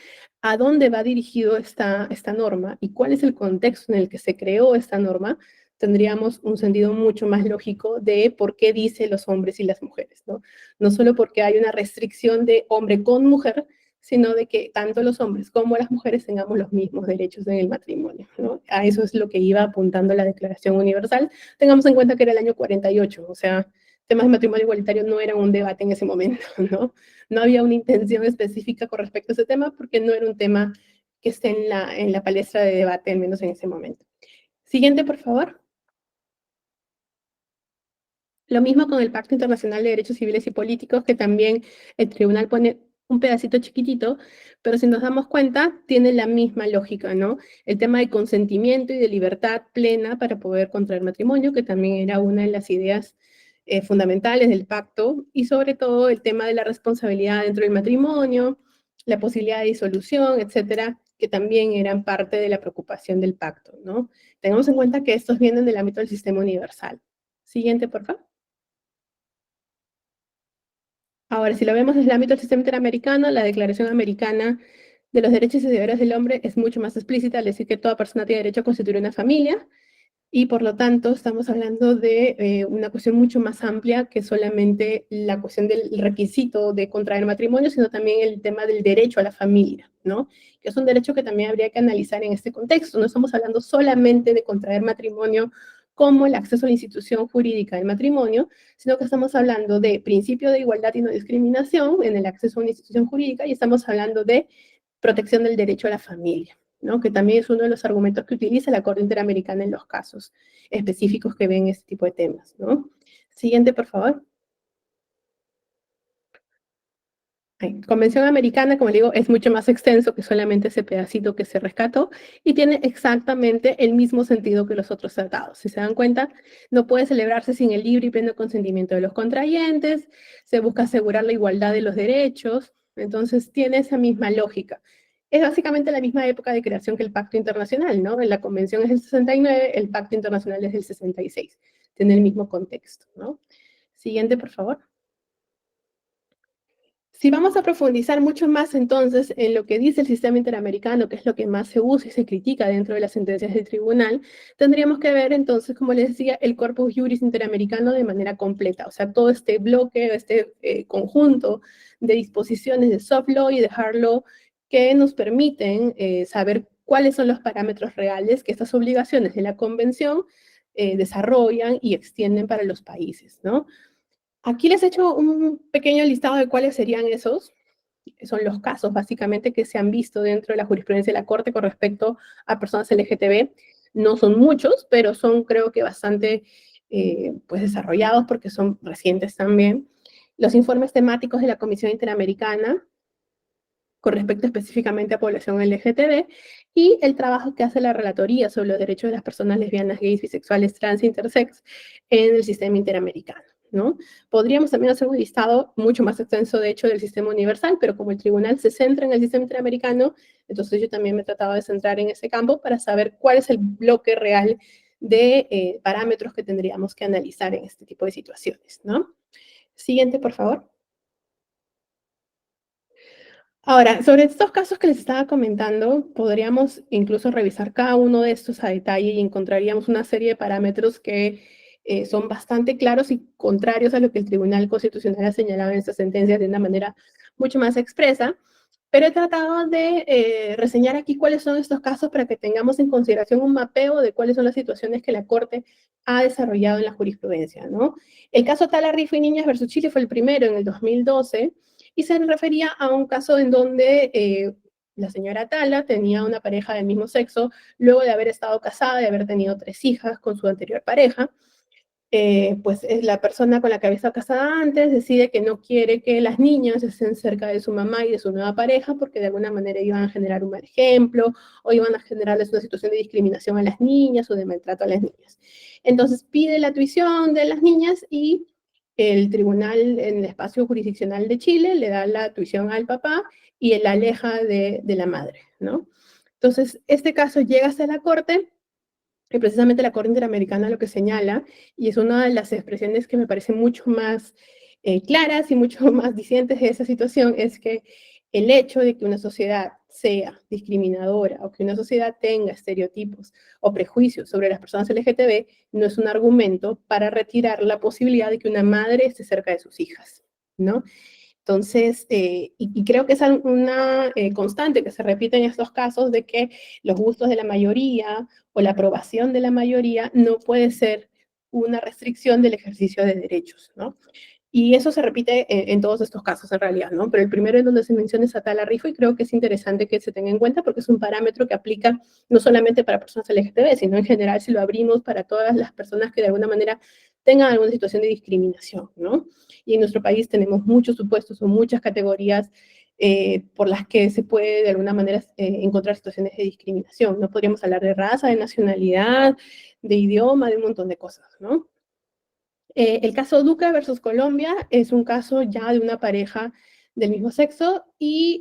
a dónde va dirigido esta norma y cuál es el contexto en el que se creó esta norma, tendríamos un sentido mucho más lógico de por qué dice los hombres y las mujeres, ¿no? No solo porque hay una restricción de hombre con mujer, sino de que tanto los hombres como las mujeres tengamos los mismos derechos en el matrimonio, ¿no? A eso es lo que iba apuntando la Declaración Universal. Tengamos en cuenta que era el año 48, o sea, temas de matrimonio igualitario no eran un debate en ese momento, ¿no? No había una intención específica con respecto a ese tema porque no era un tema que esté en la palestra de debate, al menos en ese momento. Siguiente, por favor. Lo mismo con el Pacto Internacional de Derechos Civiles y Políticos, que también el tribunal pone un pedacito chiquitito, pero si nos damos cuenta, tiene la misma lógica, ¿no? El tema de consentimiento y de libertad plena para poder contraer matrimonio, que también era una de las ideas fundamentales del pacto, y sobre todo el tema de la responsabilidad dentro del matrimonio, la posibilidad de disolución, etcétera, que también eran parte de la preocupación del pacto, ¿no? Tengamos en cuenta que estos vienen del ámbito del sistema universal. Siguiente, por favor. Ahora, si lo vemos desde el ámbito del sistema interamericano, la Declaración Americana de los Derechos y Deberes del Hombre es mucho más explícita al decir que toda persona tiene derecho a constituir una familia, y por lo tanto estamos hablando de una cuestión mucho más amplia que solamente la cuestión del requisito de contraer matrimonio, sino también el tema del derecho a la familia, ¿no? Que es un derecho que también habría que analizar en este contexto. No estamos hablando solamente de contraer matrimonio como el acceso a la institución jurídica del matrimonio, sino que estamos hablando de principio de igualdad y no discriminación en el acceso a una institución jurídica, y estamos hablando de protección del derecho a la familia, ¿no? Que también es uno de los argumentos que utiliza la Corte Interamericana en los casos específicos que ven este tipo de temas, ¿no? Siguiente, por favor. Convención Americana, como le digo, es mucho más extenso que solamente ese pedacito que se rescató y tiene exactamente el mismo sentido que los otros tratados. Si se dan cuenta, no puede celebrarse sin el libre y pleno consentimiento de los contrayentes, se busca asegurar la igualdad de los derechos, entonces tiene esa misma lógica. Es básicamente la misma época de creación que el Pacto Internacional, ¿no? La Convención es del 69, el Pacto Internacional es del 66. Tiene el mismo contexto, ¿no? Siguiente, por favor. Si vamos a profundizar mucho más entonces en lo que dice el sistema interamericano, que es lo que más se usa y se critica dentro de las sentencias del tribunal, tendríamos que ver entonces, como les decía, el corpus juris interamericano de manera completa, o sea, todo este bloque, este conjunto de disposiciones de soft law y de hard law que nos permiten saber cuáles son los parámetros reales que estas obligaciones de la convención desarrollan y extienden para los países, ¿no? Aquí les he hecho un pequeño listado de cuáles serían esos. Son los casos, básicamente, que se han visto dentro de la jurisprudencia de la Corte con respecto a personas LGTB. No son muchos, pero son, creo que, bastante pues, desarrollados porque son recientes también. Los informes temáticos de la Comisión Interamericana con respecto específicamente a población LGTB y el trabajo que hace la Relatoría sobre los derechos de las personas lesbianas, gays, bisexuales, trans, intersex en el sistema interamericano, ¿no? Podríamos también hacer un listado mucho más extenso, de hecho, del sistema universal, pero como el tribunal se centra en el sistema interamericano, entonces yo también me he tratado de centrar en ese campo para saber cuál es el bloque real de parámetros que tendríamos que analizar en este tipo de situaciones, ¿no? Siguiente, por favor. Ahora, sobre estos casos que les estaba comentando, podríamos incluso revisar cada uno de estos a detalle y encontraríamos una serie de parámetros que son bastante claros y contrarios a lo que el Tribunal Constitucional ha señalado en estas sentencias de una manera mucho más expresa, pero he tratado de reseñar aquí cuáles son estos casos para que tengamos en consideración un mapeo de cuáles son las situaciones que la Corte ha desarrollado en la jurisprudencia, ¿no? El caso Tala Rifo y Niñas versus Chile fue el primero en el 2012, y se refería a un caso en donde la señora Tala tenía una pareja del mismo sexo luego de haber estado casada, de haber tenido 3 hijas con su anterior pareja. Pues es la persona con la que había estado casada antes decide que no quiere que las niñas estén cerca de su mamá y de su nueva pareja porque de alguna manera iban a generar un mal ejemplo o iban a generarles una situación de discriminación a las niñas o de maltrato a las niñas. Entonces pide la tuición de las niñas y el tribunal en el espacio jurisdiccional de Chile le da la tuición al papá y la aleja de la madre, ¿no? Entonces, este caso llega hasta la Corte, y precisamente la Corte Interamericana lo que señala, y es una de las expresiones que me parecen mucho más claras y mucho más dicientes de esa situación, es que el hecho de que una sociedad sea discriminadora o que una sociedad tenga estereotipos o prejuicios sobre las personas LGTB no es un argumento para retirar la posibilidad de que una madre esté cerca de sus hijas, ¿no? Entonces, y creo que es una constante que se repite en estos casos de que los gustos de la mayoría o la aprobación de la mayoría no puede ser una restricción del ejercicio de derechos, ¿no? Y eso se repite en todos estos casos en realidad, ¿no? Pero el primero en donde se menciona es a Tala Rifo y creo que es interesante que se tenga en cuenta porque es un parámetro que aplica no solamente para personas LGTB, sino en general si lo abrimos para todas las personas que de alguna manera tengan alguna situación de discriminación, ¿no? Y en nuestro país tenemos muchos supuestos o muchas categorías por las que se puede de alguna manera encontrar situaciones de discriminación. No podríamos hablar de raza, de nacionalidad, de idioma, de un montón de cosas, ¿no? El caso Duque versus Colombia es un caso ya de una pareja del mismo sexo y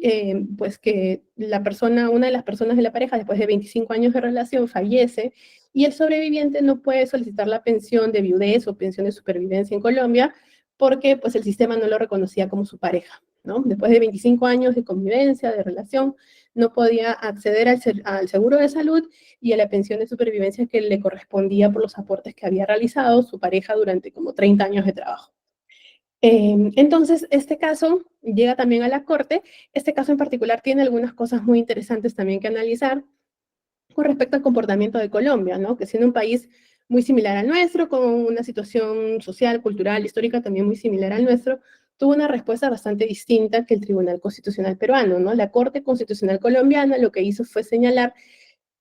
pues que una de las personas de la pareja después de 25 años de relación fallece y el sobreviviente no puede solicitar la pensión de viudez o pensión de supervivencia en Colombia porque pues el sistema no lo reconocía como su pareja, ¿no? Después de 25 años de convivencia, de relación, no podía acceder al seguro de salud y a la pensión de supervivencia que le correspondía por los aportes que había realizado su pareja durante como 30 años de trabajo. Entonces, este caso llega también a la Corte. Este caso en particular tiene algunas cosas muy interesantes también que analizar con respecto al comportamiento de Colombia, ¿no? Que siendo un país muy similar al nuestro, con una situación social, cultural, histórica también muy similar al nuestro, tuvo una respuesta bastante distinta que el Tribunal Constitucional peruano, ¿no? La Corte Constitucional colombiana lo que hizo fue señalar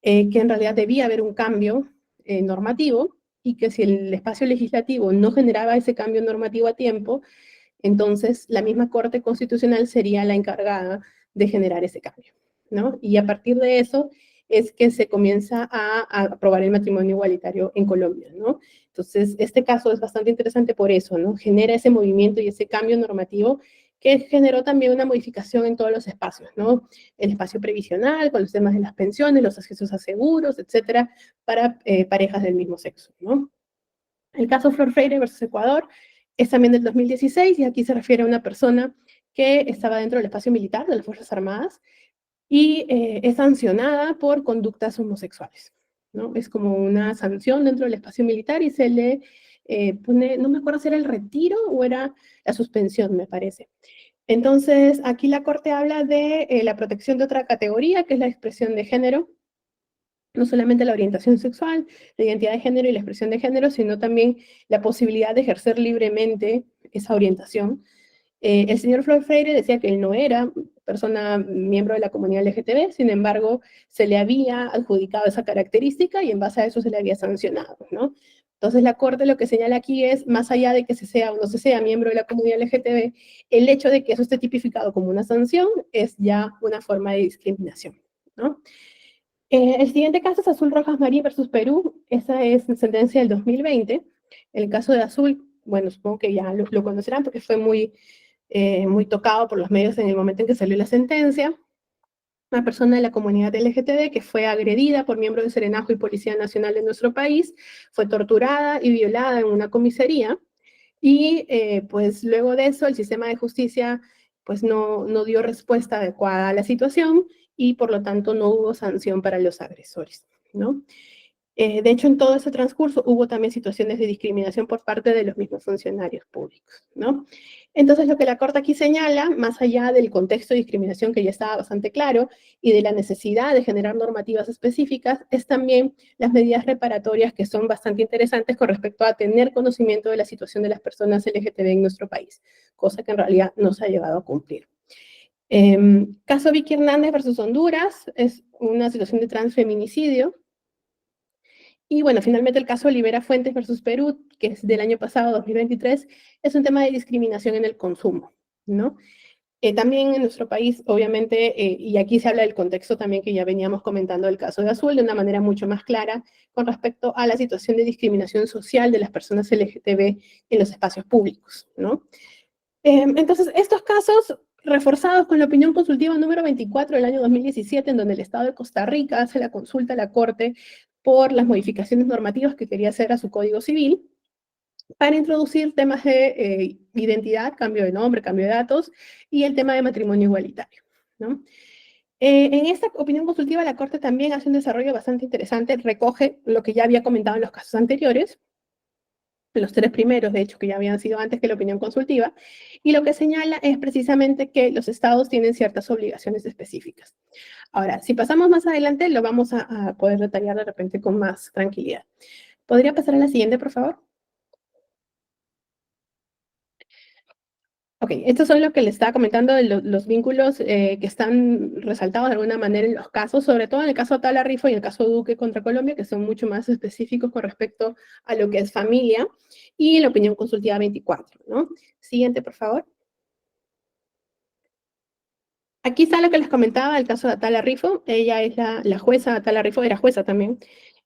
que en realidad debía haber un cambio normativo y que si el espacio legislativo no generaba ese cambio normativo a tiempo, entonces la misma Corte Constitucional sería la encargada de generar ese cambio, ¿no? Y a partir de eso es que se comienza a aprobar el matrimonio igualitario en Colombia, ¿no? Entonces, este caso es bastante interesante por eso, ¿no? Genera ese movimiento y ese cambio normativo que generó también una modificación en todos los espacios, ¿no? El espacio previsional, con los temas de las pensiones, los accesos a seguros, etcétera, para parejas del mismo sexo, ¿no? El caso Flor Freire versus Ecuador es también del 2016 y aquí se refiere a una persona que estaba dentro del espacio militar de las Fuerzas Armadas y es sancionada por conductas homosexuales, ¿no? Es como una sanción dentro del espacio militar y se le pone, no me acuerdo si era el retiro o era la suspensión, me parece. Entonces, aquí la Corte habla de la protección de otra categoría, que es la expresión de género, no solamente la orientación sexual, la identidad de género y la expresión de género, sino también la posibilidad de ejercer libremente esa orientación. El señor Flor Freire decía que él no era persona miembro de la comunidad LGTB, sin embargo, se le había adjudicado esa característica y en base a eso se le había sancionado, ¿no? Entonces la Corte lo que señala aquí es, más allá de que se sea o no se sea miembro de la comunidad LGTB, el hecho de que eso esté tipificado como una sanción es ya una forma de discriminación, ¿no? El siguiente caso es Azul Rojas Marín versus Perú. Esa es sentencia del 2020. El caso de Azul, bueno, supongo que ya lo conocerán porque fue muy tocado por los medios en el momento en que salió la sentencia. Una persona de la comunidad LGTB que fue agredida por miembros de Serenajo y Policía Nacional de nuestro país, fue torturada y violada en una comisaría, y pues luego de eso el sistema de justicia pues no dio respuesta adecuada a la situación y por lo tanto no hubo sanción para los agresores, ¿no? De hecho, en todo ese transcurso hubo también situaciones de discriminación por parte de los mismos funcionarios públicos, ¿no? Entonces, lo que la Corte aquí señala, más allá del contexto de discriminación que ya estaba bastante claro y de la necesidad de generar normativas específicas, es también las medidas reparatorias que son bastante interesantes con respecto a tener conocimiento de la situación de las personas LGTB en nuestro país, cosa que en realidad no se ha llegado a cumplir. Caso Vicky Hernández versus Honduras, es una situación de transfeminicidio. Y bueno, finalmente el caso Olivera Fuentes versus Perú, que es del año pasado, 2023, es un tema de discriminación en el consumo, ¿no? También en nuestro país, obviamente, y aquí se habla del contexto también que ya veníamos comentando del caso de Azul, de una manera mucho más clara con respecto a la situación de discriminación social de las personas LGTB en los espacios públicos, ¿no? Entonces, estos casos reforzados con la opinión consultiva número 24 del año 2017, en donde el Estado de Costa Rica hace la consulta a la Corte por las modificaciones normativas que quería hacer a su Código Civil, para introducir temas de identidad, cambio de nombre, cambio de datos, y el tema de matrimonio igualitario, ¿no? En esta opinión consultiva, la Corte también hace un desarrollo bastante interesante, recoge lo que ya había comentado en los casos anteriores, los tres primeros, de hecho, que ya habían sido antes que la opinión consultiva, y lo que señala es precisamente que los estados tienen ciertas obligaciones específicas. Ahora, si pasamos más adelante, lo vamos a poder detallar de repente con más tranquilidad. ¿Podría pasar a la siguiente, por favor? Ok, estos son lo que les estaba comentando de los vínculos que están resaltados de alguna manera en los casos, sobre todo en el caso Atala Rifo y en el caso Duque contra Colombia, que son mucho más específicos con respecto a lo que es familia, y la opinión consultiva 24, ¿no? Siguiente, por favor. Aquí está lo que les comentaba del caso de Atala Rifo. Ella es la jueza, Atala Rifo era jueza también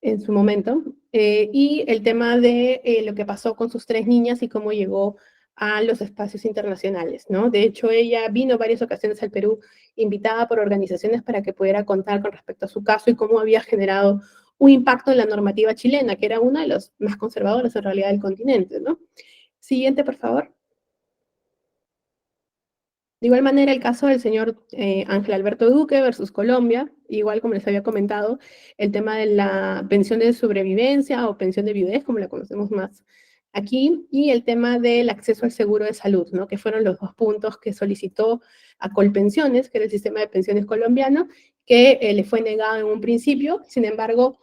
en su momento, y el tema de lo que pasó con sus tres niñas y cómo llegó a los espacios internacionales, ¿no? De hecho, ella vino varias ocasiones al Perú invitada por organizaciones para que pudiera contar con respecto a su caso y cómo había generado un impacto en la normativa chilena, que era una de las más conservadoras en realidad del continente, ¿no? Siguiente, por favor. De igual manera, el caso del señor Ángel Alberto Duque versus Colombia, igual como les había comentado, el tema de la pensión de sobrevivencia o pensión de viudez, como la conocemos más aquí, y el tema del acceso al seguro de salud, ¿no? Que fueron los dos puntos que solicitó a Colpensiones, que era el sistema de pensiones colombiano, que le fue negado en un principio. Sin embargo,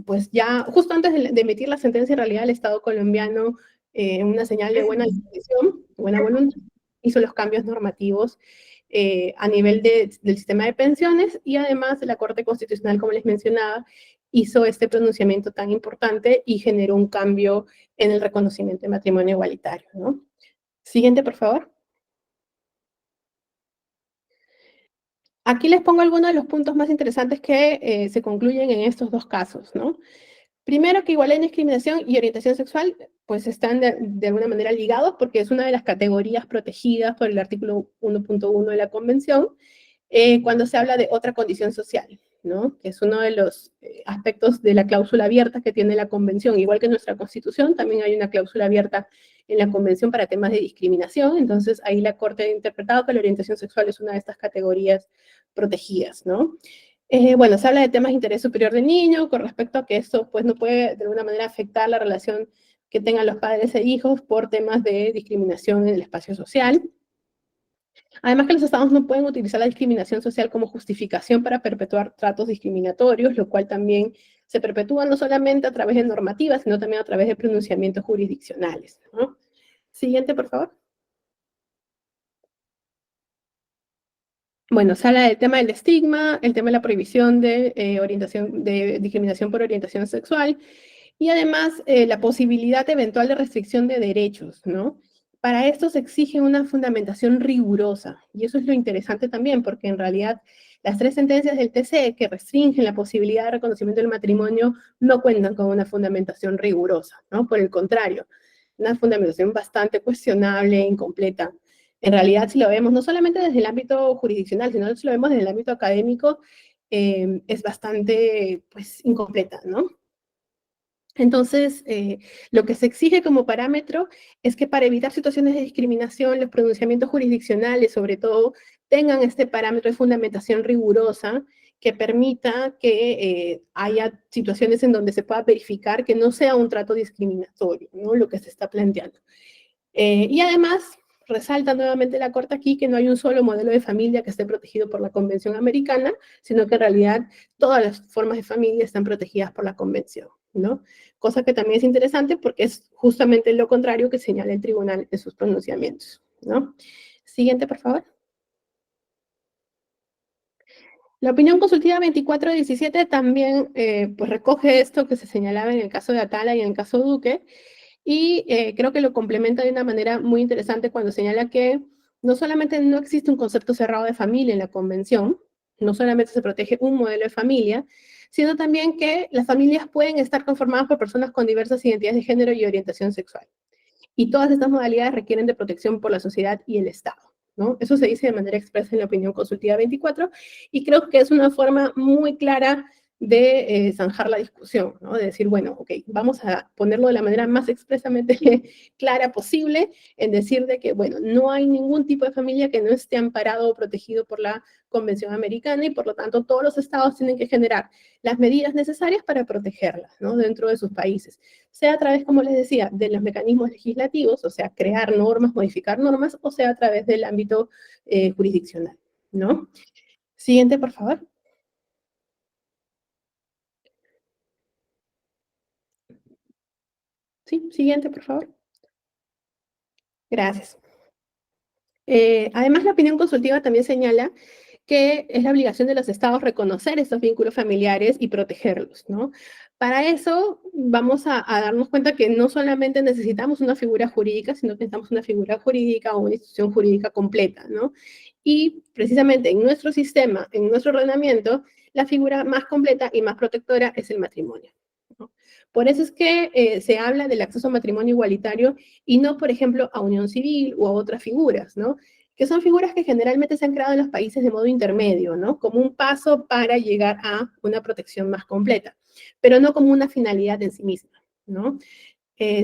pues ya justo antes de emitir la sentencia, en realidad el Estado colombiano, una señal de buena disposición, buena voluntad, hizo los cambios normativos a nivel del sistema de pensiones, y además la Corte Constitucional, como les mencionaba, hizo este pronunciamiento tan importante y generó un cambio en el reconocimiento de matrimonio igualitario, ¿no? Siguiente, por favor. Aquí les pongo algunos de los puntos más interesantes que se concluyen en estos dos casos, ¿no? Primero, que igualdad y discriminación y orientación sexual pues están de alguna manera ligados, porque es una de las categorías protegidas por el artículo 1.1 de la Convención, cuando se habla de otra condición social, ¿no? Que es uno de los aspectos de la cláusula abierta que tiene la Convención. Igual que en nuestra Constitución, también hay una cláusula abierta en la Convención para temas de discriminación. Entonces, ahí la Corte ha interpretado que la orientación sexual es una de estas categorías protegidas, ¿no? Bueno, se habla de temas de interés superior del niño, con respecto a que esto pues no puede de alguna manera afectar la relación que tengan los padres e hijos por temas de discriminación en el espacio social. Además, que los estados no pueden utilizar la discriminación social como justificación para perpetuar tratos discriminatorios, lo cual también se perpetúa no solamente a través de normativas, sino también a través de pronunciamientos jurisdiccionales, ¿no? Siguiente, por favor. Bueno, se habla del tema del estigma, el tema de la prohibición de discriminación por orientación sexual, y además la posibilidad eventual de restricción de derechos, ¿no? Para esto se exige una fundamentación rigurosa, y eso es lo interesante también, porque en realidad las 3 sentencias del TC que restringen la posibilidad de reconocimiento del matrimonio no cuentan con una fundamentación rigurosa, ¿no? Por el contrario, una fundamentación bastante cuestionable e incompleta. En realidad, si lo vemos no solamente desde el ámbito jurisdiccional, sino si lo vemos desde el ámbito académico, es bastante, pues, incompleta, ¿no? Entonces, lo que se exige como parámetro es que para evitar situaciones de discriminación, los pronunciamientos jurisdiccionales, sobre todo, tengan este parámetro de fundamentación rigurosa que permita que haya situaciones en donde se pueda verificar que no sea un trato discriminatorio, ¿no? Lo que se está planteando. Y además, resalta nuevamente la Corte aquí que no hay un solo modelo de familia que esté protegido por la Convención Americana, sino que en realidad todas las formas de familia están protegidas por la Convención, ¿no? Cosa que también es interesante porque es justamente lo contrario que señala el tribunal en sus pronunciamientos, ¿no? Siguiente, por favor. La opinión consultiva 2417 también pues recoge esto que se señalaba en el caso de Atala y en el caso Duque, y creo que lo complementa de una manera muy interesante cuando señala que no solamente no existe un concepto cerrado de familia en la Convención, no solamente se protege un modelo de familia, sino también que las familias pueden estar conformadas por personas con diversas identidades de género y orientación sexual. Y todas estas modalidades requieren de protección por la sociedad y el Estado, ¿no? Eso se dice de manera expresa en la opinión consultiva 24, y creo que es una forma muy clara de zanjar la discusión, ¿no? De decir, bueno, ok, vamos a ponerlo de la manera más expresamente clara posible, en decir de que, bueno, no hay ningún tipo de familia que no esté amparado o protegido por la Convención Americana, y por lo tanto todos los estados tienen que generar las medidas necesarias para protegerlas, ¿no? Dentro de sus países, sea a través, como les decía, de los mecanismos legislativos, o sea, crear normas, modificar normas, o sea, a través del ámbito jurisdiccional, ¿no? Siguiente, por favor. Sí, siguiente, por favor. Gracias. Además, la opinión consultiva también señala que es la obligación de los estados reconocer estos vínculos familiares y protegerlos, ¿no? Para eso vamos a darnos cuenta que no solamente necesitamos una figura jurídica, sino que necesitamos una figura jurídica o una institución jurídica completa, ¿no? Y precisamente en nuestro sistema, en nuestro ordenamiento, la figura más completa y más protectora es el matrimonio, ¿no? Por eso es que se habla del acceso a matrimonio igualitario y no, por ejemplo, a unión civil o a otras figuras, ¿no? Que son figuras que generalmente se han creado en los países de modo intermedio, ¿no? Como un paso para llegar a una protección más completa, pero no como una finalidad en sí misma, ¿no?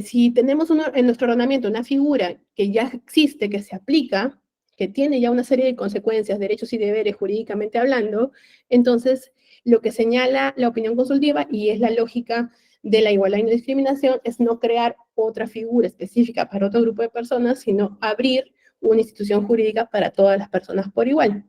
Si tenemos en nuestro ordenamiento una figura que ya existe, que se aplica, que tiene ya una serie de consecuencias, derechos y deberes jurídicamente hablando, entonces lo que señala la opinión consultiva, y es la lógica de la igualdad y no discriminación, es no crear otra figura específica para otro grupo de personas, sino abrir una institución jurídica para todas las personas por igual.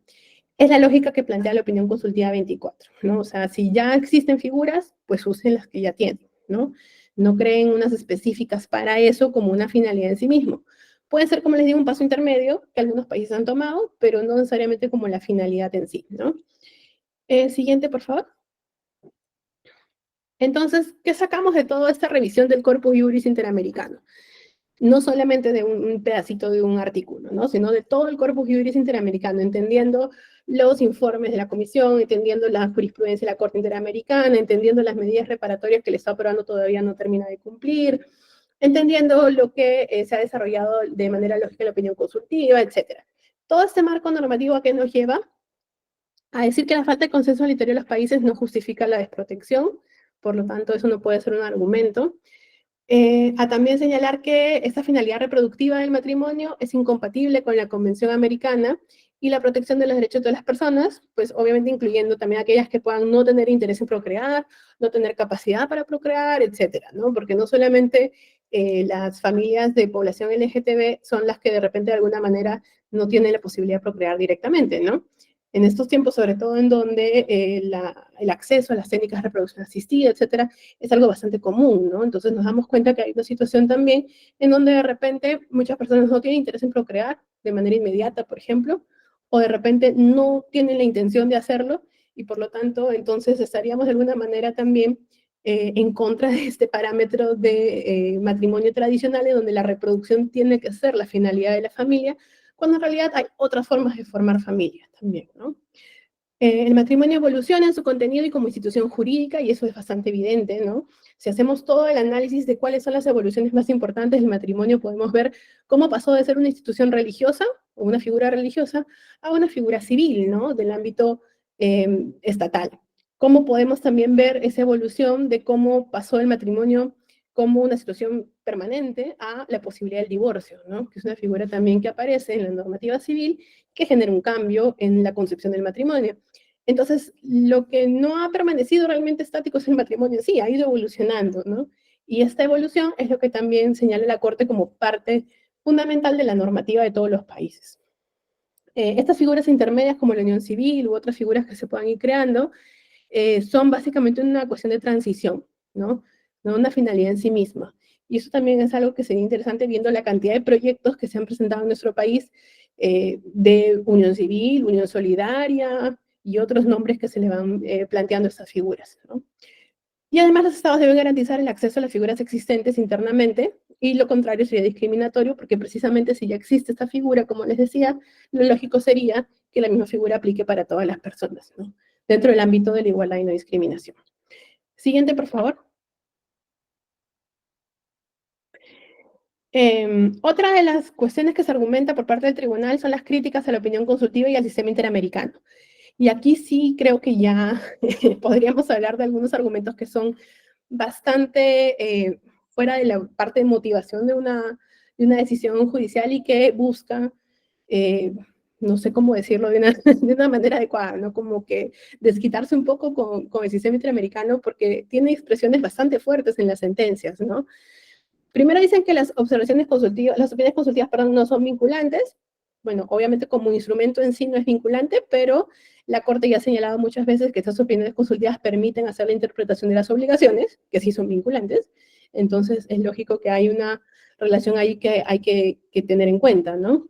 Es la lógica que plantea la opinión consultiva 24, ¿no? O sea, si ya existen figuras, pues usen las que ya tienen, ¿no? No creen unas específicas para eso como una finalidad en sí mismo. puede ser, como les digo, un paso intermedio que algunos países han tomado, pero no necesariamente como la finalidad en sí, ¿no? Siguiente, por favor. Entonces, ¿qué sacamos de toda esta revisión del Corpus Juris Interamericano? No solamente de un pedacito de un artículo, ¿no? Sino de todo el Corpus Juris Interamericano, entendiendo los informes de la Comisión, entendiendo la jurisprudencia de la Corte Interamericana, entendiendo las medidas reparatorias que el Estado peruano todavía no termina de cumplir, entendiendo lo que se ha desarrollado de manera lógica la opinión consultiva, etc. Todo este marco normativo a qué nos lleva a decir que la falta de consenso al interior de los países no justifica la desprotección, por lo tanto eso no puede ser un argumento. A también señalar que esta finalidad reproductiva del matrimonio es incompatible con la Convención Americana y la protección de los derechos de las personas, pues obviamente incluyendo también aquellas que puedan no tener interés en procrear, no tener capacidad para procrear, etcétera, ¿no? Porque no solamente las familias de población LGTB son las que de repente de alguna manera no tienen la posibilidad de procrear directamente, ¿no? En estos tiempos, sobre todo en donde el acceso a las técnicas de reproducción asistida, etcétera, es algo bastante común, ¿no? Entonces nos damos cuenta que hay una situación también en donde de repente muchas personas no tienen interés en procrear de manera inmediata, por ejemplo, o de repente no tienen la intención de hacerlo y por lo tanto entonces estaríamos de alguna manera también en contra de este parámetro de matrimonio tradicional en donde la reproducción tiene que ser la finalidad de la familia, cuando en realidad hay otras formas de formar familias también, ¿no? El matrimonio evoluciona en su contenido y como institución jurídica, y eso es bastante evidente, ¿no? Si hacemos todo el análisis de cuáles son las evoluciones más importantes del matrimonio, podemos ver cómo pasó de ser una institución religiosa, o una figura religiosa, a una figura civil, ¿no? Del ámbito estatal. Cómo podemos también ver esa evolución de cómo pasó el matrimonio como una situación permanente a la posibilidad del divorcio, ¿no? Que es una figura también que aparece en la normativa civil que genera un cambio en la concepción del matrimonio. Entonces, lo que no ha permanecido realmente estático es el matrimonio en sí, ha ido evolucionando, ¿no? Y esta evolución es lo que también señala la Corte como parte fundamental de la normativa de todos los países. Estas figuras intermedias como la unión civil u otras figuras que se puedan ir creando son básicamente una cuestión de transición, ¿no? No una finalidad en sí misma. Y eso también es algo que sería interesante viendo la cantidad de proyectos que se han presentado en nuestro país de unión civil, unión solidaria y otros nombres que se le van planteando a estas figuras, ¿no? Y además los estados deben garantizar el acceso a las figuras existentes internamente y lo contrario sería discriminatorio porque precisamente si ya existe esta figura, como les decía, lo lógico sería que la misma figura aplique para todas las personas, ¿no? Dentro del ámbito de la igualdad y no discriminación. Siguiente, por favor. Otra de las cuestiones que se argumenta por parte del tribunal son las críticas a la opinión consultiva y al sistema interamericano. Y aquí sí creo que ya podríamos hablar de algunos argumentos que son bastante fuera de la parte de motivación de una decisión judicial y que busca, no sé cómo decirlo de una manera adecuada, ¿no? Como que desquitarse un poco con el sistema interamericano porque tiene expresiones bastante fuertes en las sentencias, ¿no? Primero dicen que las opiniones consultivas, perdón, no son vinculantes. Bueno, obviamente como instrumento en sí no es vinculante, pero la Corte ya ha señalado muchas veces que estas opiniones consultivas permiten hacer la interpretación de las obligaciones, que sí son vinculantes. Entonces es lógico que hay una relación ahí que hay que tener en cuenta, ¿no?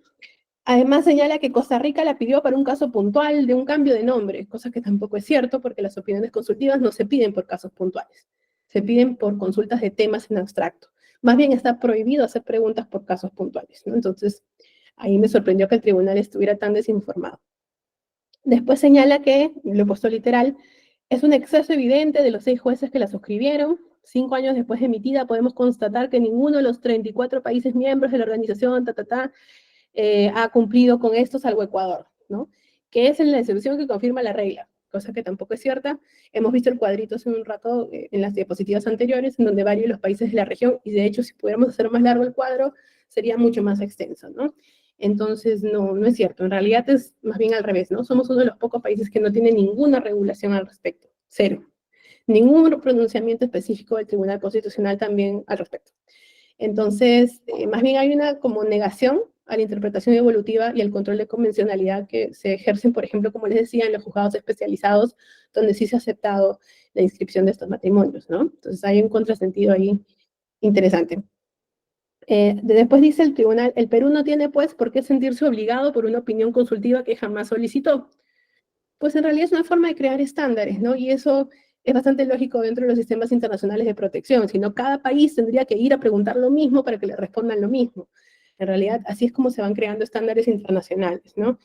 Además señala que Costa Rica la pidió para un caso puntual de un cambio de nombre, cosa que tampoco es cierto porque las opiniones consultivas no se piden por casos puntuales, se piden por consultas de temas en abstracto. Más bien está prohibido hacer preguntas por casos puntuales, ¿no? Entonces, ahí me sorprendió que el tribunal estuviera tan desinformado. Después señala que, lo he puesto literal, es un exceso evidente de los 6 jueces que la suscribieron. 5 años después de emitida podemos constatar que ninguno de los 34 países miembros de la organización, ha cumplido con esto, salvo Ecuador, ¿no? Que es en la excepción que confirma la regla, cosa que tampoco es cierta. Hemos visto el cuadrito hace un rato en las diapositivas anteriores, en donde varios de los países de la región, y de hecho, si pudiéramos hacer más largo el cuadro, sería mucho más extenso, ¿no? Entonces, no es cierto. En realidad es más bien al revés, ¿no? Somos uno de los pocos países que no tiene ninguna regulación al respecto. Cero. Ningún pronunciamiento específico del Tribunal Constitucional también al respecto. Entonces, más bien hay una como negación a la interpretación evolutiva y al control de convencionalidad que se ejercen, por ejemplo, como les decía, en los juzgados especializados, donde sí se ha aceptado la inscripción de estos matrimonios, ¿no? Entonces hay un contrasentido ahí interesante. Después dice el tribunal, el Perú no tiene pues por qué sentirse obligado por una opinión consultiva que jamás solicitó. Pues en realidad es una forma de crear estándares, ¿no? Y eso es bastante lógico dentro de los sistemas internacionales de protección, si no cada país tendría que ir a preguntar lo mismo para que le respondan lo mismo. En realidad así es como se van creando estándares internacionales, ¿no?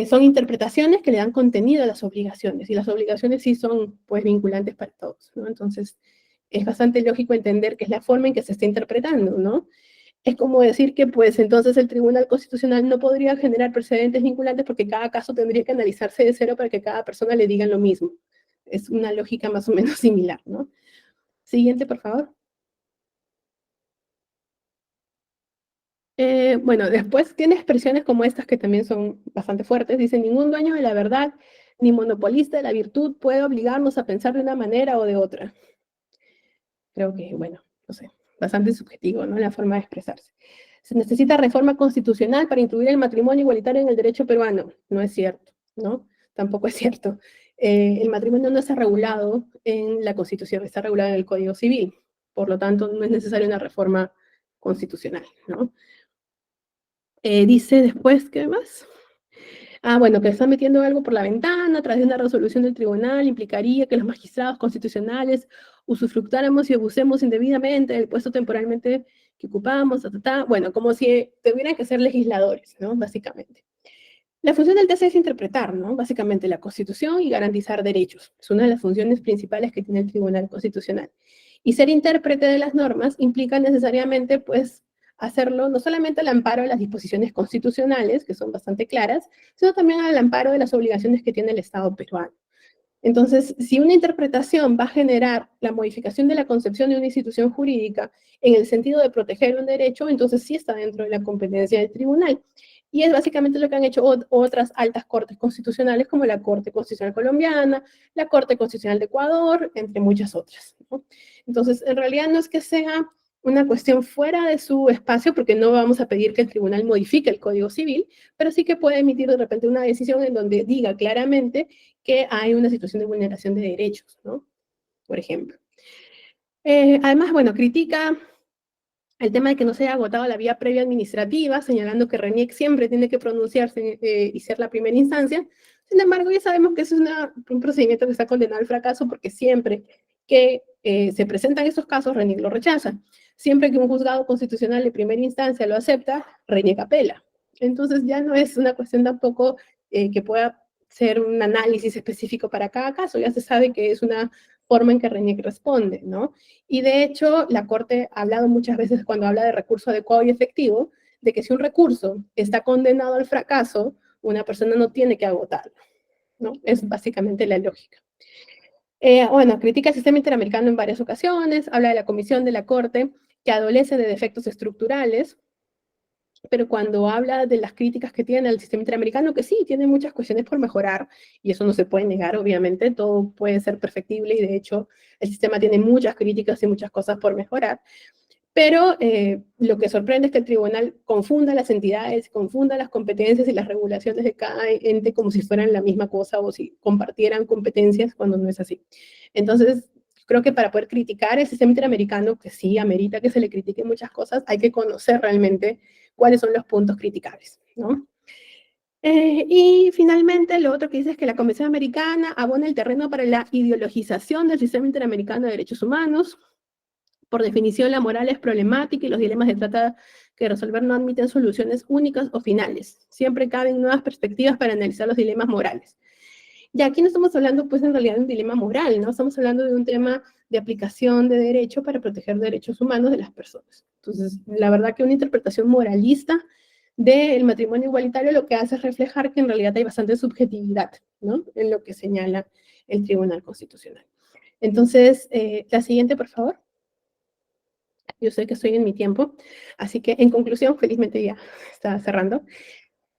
Son interpretaciones que le dan contenido a las obligaciones, y las obligaciones sí son pues vinculantes para todos, ¿no? Entonces es bastante lógico entender que es la forma en que se está interpretando, ¿no? Es como decir que, pues, entonces el Tribunal Constitucional no podría generar precedentes vinculantes porque cada caso tendría que analizarse de cero para que cada persona le diga lo mismo. Es una lógica más o menos similar, ¿no? Siguiente, por favor. Bueno, después tiene expresiones como estas que también son bastante fuertes. Dice, ningún dueño de la verdad ni monopolista de la virtud puede obligarnos a pensar de una manera o de otra. Creo que, bueno, no sé, bastante subjetivo, ¿no? La forma de expresarse. Se necesita reforma constitucional para incluir el matrimonio igualitario en el derecho peruano. No es cierto, ¿no? Tampoco es cierto. El matrimonio no está regulado en la Constitución, está regulado en el Código Civil. Por lo tanto, no es necesaria una reforma constitucional, ¿no? Dice después, ¿qué más? Bueno, que están metiendo algo por la ventana a través de una resolución del tribunal, implicaría que los magistrados constitucionales usufructáramos y abusemos indebidamente del puesto temporalmente que ocupamos, bueno, como si tuvieran que ser legisladores, ¿no? Básicamente. La función del TC es interpretar, ¿no? Básicamente la Constitución y garantizar derechos. Es una de las funciones principales que tiene el Tribunal Constitucional. Y ser intérprete de las normas implica necesariamente, pues, hacerlo no solamente al amparo de las disposiciones constitucionales, que son bastante claras, sino también al amparo de las obligaciones que tiene el Estado peruano. Entonces, si una interpretación va a generar la modificación de la concepción de una institución jurídica en el sentido de proteger un derecho, entonces sí está dentro de la competencia del tribunal. Y es básicamente lo que han hecho otras altas cortes constitucionales, como la Corte Constitucional Colombiana, la Corte Constitucional de Ecuador, entre muchas otras, ¿no? Entonces, en realidad no es que sea una cuestión fuera de su espacio, porque no vamos a pedir que el tribunal modifique el Código Civil, pero sí que puede emitir de repente una decisión en donde diga claramente que hay una situación de vulneración de derechos, ¿no? Por ejemplo. Además, bueno, critica el tema de que no se haya agotado la vía previa administrativa, señalando que RENIEC siempre tiene que pronunciarse y ser la primera instancia. Sin embargo, ya sabemos que eso es un procedimiento que está condenado al fracaso, porque siempre que se presentan estos casos, RENIEC lo rechaza. Siempre que un juzgado constitucional de primera instancia lo acepta, RENIEC apela. Entonces ya no es una cuestión tampoco que pueda ser un análisis específico para cada caso, ya se sabe que es una forma en que RENIEC responde, ¿no? Y de hecho, la Corte ha hablado muchas veces cuando habla de recurso adecuado y efectivo, de que si un recurso está condenado al fracaso, una persona no tiene que agotarlo, ¿no? Es básicamente la lógica. Bueno, critica el sistema interamericano en varias ocasiones, habla de la comisión de la Corte, que adolece de defectos estructurales, pero cuando habla de las críticas que tiene el sistema interamericano, que sí, tiene muchas cuestiones por mejorar, y eso no se puede negar, obviamente, todo puede ser perfectible, y de hecho el sistema tiene muchas críticas y muchas cosas por mejorar, pero lo que sorprende es que el tribunal confunda las entidades, confunda las competencias y las regulaciones de cada ente como si fueran la misma cosa o si compartieran competencias cuando no es así. Entonces, creo que para poder criticar el sistema interamericano, que sí amerita que se le critique muchas cosas, hay que conocer realmente cuáles son los puntos criticables, ¿no? Y finalmente, lo otro que dice es que la Convención Americana abona el terreno para la ideologización del sistema interamericano de derechos humanos. Por definición, la moral es problemática y los dilemas de trata que resolver no admiten soluciones únicas o finales. Siempre caben nuevas perspectivas para analizar los dilemas morales. Y aquí no estamos hablando, pues, en realidad de un dilema moral, ¿no? Estamos hablando de un tema de aplicación de derecho para proteger derechos humanos de las personas. Entonces, la verdad que una interpretación moralista del matrimonio igualitario lo que hace es reflejar que en realidad hay bastante subjetividad, ¿no? En lo que señala el Tribunal Constitucional. Entonces, la siguiente, por favor. Yo sé que estoy en mi tiempo, así que en conclusión, felizmente ya está cerrando.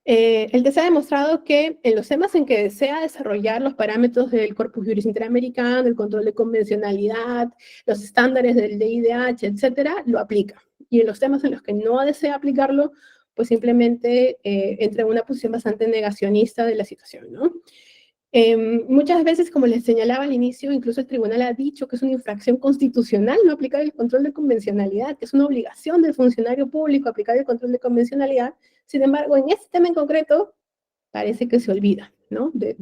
El TC ha demostrado que en los temas en que desea desarrollar los parámetros del Corpus Juris Interamericano, el control de convencionalidad, los estándares del DIDH, etcétera, lo aplica. Y en los temas en los que no desea aplicarlo, pues simplemente entra en una posición bastante negacionista de la situación, ¿no? Muchas veces, como les señalaba al inicio, incluso el tribunal ha dicho que es una infracción constitucional no aplicar el control de convencionalidad, que es una obligación del funcionario público aplicar el control de convencionalidad. Sin embargo, en este tema en concreto, parece que se olvida, ¿no? De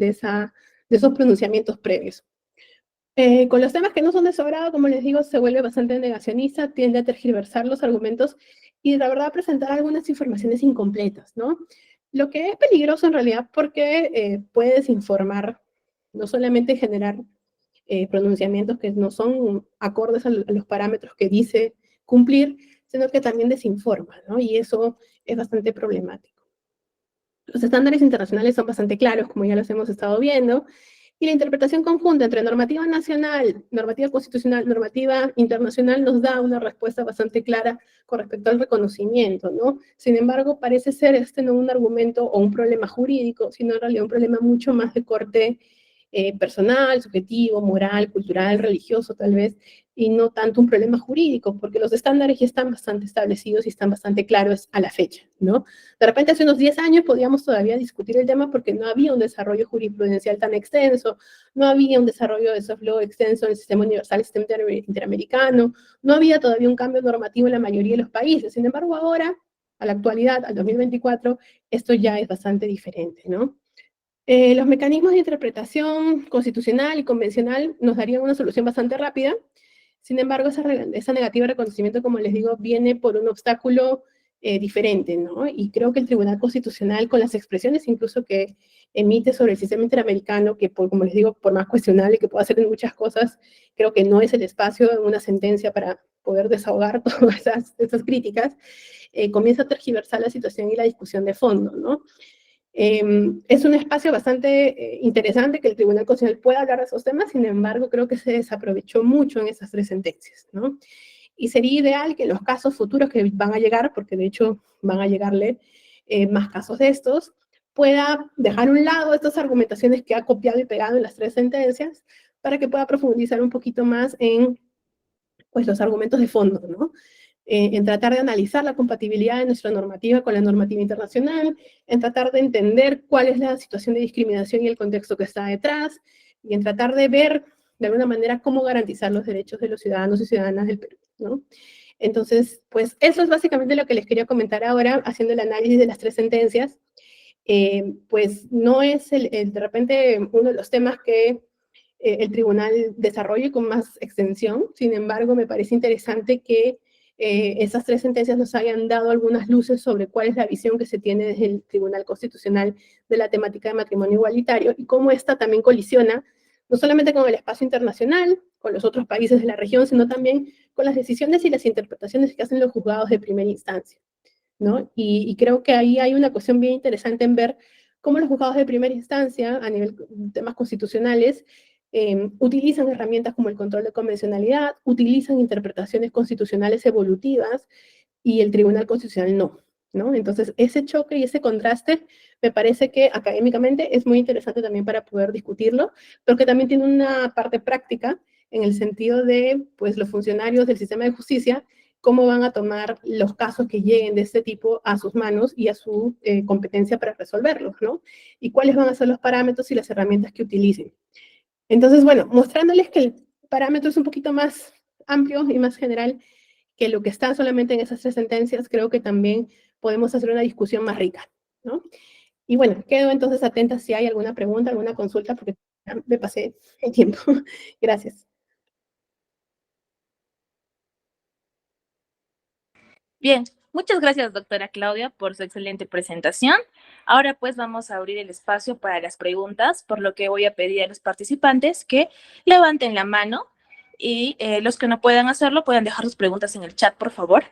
esos pronunciamientos previos. Con los temas que no son de su agrado, como les digo, se vuelve bastante negacionista, tiende a tergiversar los argumentos y la verdad a presentar algunas informaciones incompletas, ¿no? Lo que es peligroso en realidad porque puede desinformar, no solamente generar pronunciamientos que no son acordes a los parámetros que dice cumplir, sino que también desinforma, ¿no? Y eso es bastante problemático. Los estándares internacionales son bastante claros, como ya los hemos estado viendo, y la interpretación conjunta entre normativa nacional, normativa constitucional, normativa internacional nos da una respuesta bastante clara con respecto al reconocimiento, ¿no? Sin embargo, parece ser este no un argumento o un problema jurídico, sino en realidad un problema mucho más de corte personal, subjetivo, moral, cultural, religioso tal vez, y no tanto un problema jurídico, porque los estándares ya están bastante establecidos y están bastante claros a la fecha, ¿no? De repente hace unos 10 años podíamos todavía discutir el tema porque no había un desarrollo jurisprudencial tan extenso, no había un desarrollo de soft law extenso en el sistema universal, el sistema interamericano, no había todavía un cambio normativo en la mayoría de los países. Sin embargo, ahora, a la actualidad, al 2024, esto ya es bastante diferente, ¿no? Los mecanismos de interpretación constitucional y convencional nos darían una solución bastante rápida. Sin embargo, esa negativa de reconocimiento, como les digo, viene por un obstáculo diferente, ¿no? Y creo que el Tribunal Constitucional, con las expresiones incluso que emite sobre el sistema interamericano, que como les digo, por más cuestionable que pueda hacer en muchas cosas, creo que no es el espacio en una sentencia para poder desahogar todas esas críticas, comienza a tergiversar la situación y la discusión de fondo, ¿no? Es un espacio bastante interesante que el Tribunal Constitucional pueda hablar de esos temas, sin embargo, creo que se desaprovechó mucho en esas 3 sentencias, ¿no? Y sería ideal que en los casos futuros que van a llegar, porque de hecho van a llegarle más casos de estos, pueda dejar a un lado estas argumentaciones que ha copiado y pegado en las 3 sentencias para que pueda profundizar un poquito más en pues, los argumentos de fondo, ¿no? En tratar de analizar la compatibilidad de nuestra normativa con la normativa internacional, en tratar de entender cuál es la situación de discriminación y el contexto que está detrás, y en tratar de ver de alguna manera cómo garantizar los derechos de los ciudadanos y ciudadanas del Perú, ¿no? Entonces, pues eso es básicamente lo que les quería comentar ahora, haciendo el análisis de las 3 sentencias. Pues no es de repente uno de los temas que el tribunal desarrolle con más extensión. Sin embargo, me parece interesante que esas 3 sentencias nos hayan dado algunas luces sobre cuál es la visión que se tiene desde el Tribunal Constitucional de la temática de matrimonio igualitario y cómo esta también colisiona no solamente con el espacio internacional, con los otros países de la región, sino también con las decisiones y las interpretaciones que hacen los juzgados de primera instancia, ¿no? Y creo que ahí hay una cuestión bien interesante en ver cómo los juzgados de primera instancia, a nivel de temas constitucionales, utilizan herramientas como el control de convencionalidad, utilizan interpretaciones constitucionales evolutivas y el Tribunal Constitucional no, ¿no? Entonces, ese choque y ese contraste me parece que académicamente es muy interesante también para poder discutirlo, pero que también tiene una parte práctica en el sentido de, pues, los funcionarios del sistema de justicia, cómo van a tomar los casos que lleguen de este tipo a sus manos y a su competencia para resolverlos, ¿no? Y cuáles van a ser los parámetros y las herramientas que utilicen. Entonces, bueno, mostrándoles que el parámetro es un poquito más amplio y más general que lo que está solamente en esas 3 sentencias, creo que también podemos hacer una discusión más rica, ¿no? Y bueno, quedo entonces atenta si hay alguna pregunta, alguna consulta, porque ya me pasé el tiempo. Gracias. Bien, muchas gracias, doctora Claudia, por su excelente presentación. Ahora pues vamos a abrir el espacio para las preguntas, por lo que voy a pedir a los participantes que levanten la mano y los que no puedan hacerlo puedan dejar sus preguntas en el chat, por favor.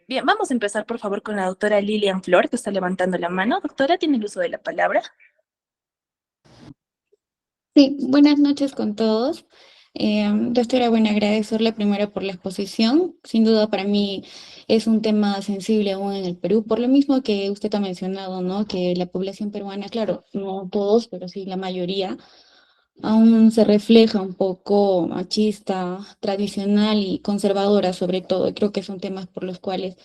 Bien, vamos a empezar por favor con la doctora Lilian Flor, que está levantando la mano. Doctora, tiene el uso de la palabra. Sí, buenas noches con todos. Doctora, bueno, agradecerle primero por la exposición. Sin duda para mí es un tema sensible aún en el Perú, por lo mismo que usted ha mencionado, ¿no? Que la población peruana, claro, no todos, pero sí la mayoría, aún se refleja un poco machista, tradicional y conservadora sobre todo. Creo que son temas por los cuales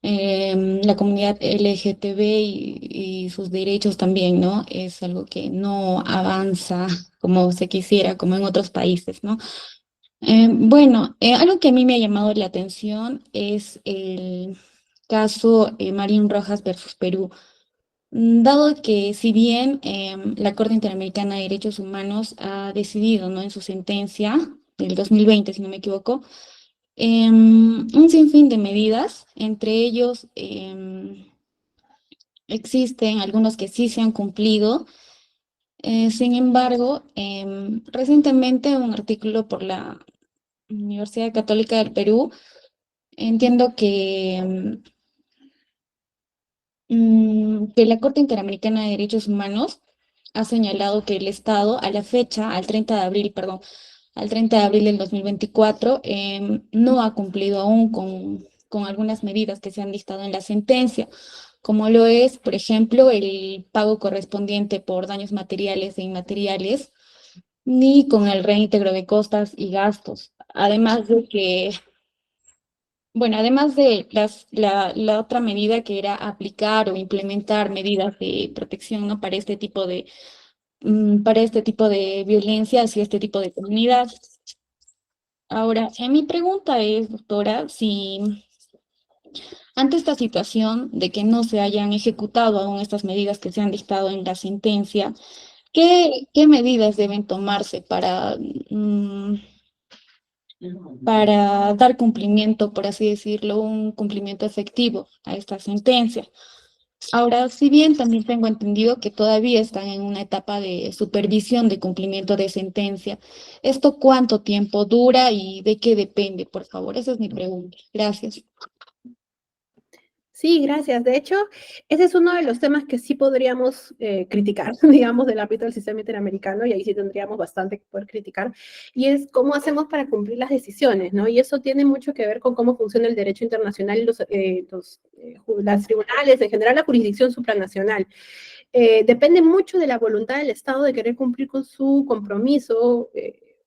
la comunidad LGTB y sus derechos también, ¿no? Es algo que no avanza como se quisiera, como en otros países, ¿no? Bueno, algo que a mí me ha llamado la atención es el caso Marín Rojas versus Perú. Dado que si bien la Corte Interamericana de Derechos Humanos ha decidido, ¿no? En su sentencia del 2020, si no me equivoco, un sinfín de medidas, entre ellos existen algunos que sí se han cumplido. Sin embargo, recientemente un artículo por la Universidad Católica del Perú, entiendo que la Corte Interamericana de Derechos Humanos ha señalado que el Estado, a la fecha, al 30 de abril, perdón, al 30 de abril del 2024, no ha cumplido aún con algunas medidas que se han dictado en la sentencia, como lo es, por ejemplo, el pago correspondiente por daños materiales e inmateriales, ni con el reintegro de costas y gastos. Además de que, bueno, además de la otra medida que era aplicar o implementar medidas de protección, ¿no? Para este tipo de violencia hacia este tipo de comunidad. Ahora, mi pregunta es, doctora, si ante esta situación de que no se hayan ejecutado aún estas medidas que se han dictado en la sentencia, ¿qué medidas deben tomarse para dar cumplimiento, por así decirlo, un cumplimiento efectivo a esta sentencia? Ahora, si bien también tengo entendido que todavía están en una etapa de supervisión de cumplimiento de sentencia, ¿esto cuánto tiempo dura y de qué depende, por favor? Esa es mi pregunta. Gracias. Sí, gracias. De hecho, ese es uno de los temas que sí podríamos criticar, digamos, del ámbito del sistema interamericano, y ahí sí tendríamos bastante que poder criticar, y es cómo hacemos para cumplir las decisiones, ¿no? Y eso tiene mucho que ver con cómo funciona el derecho internacional y las tribunales, en general la jurisdicción supranacional. Depende mucho de la voluntad del Estado de querer cumplir con su compromiso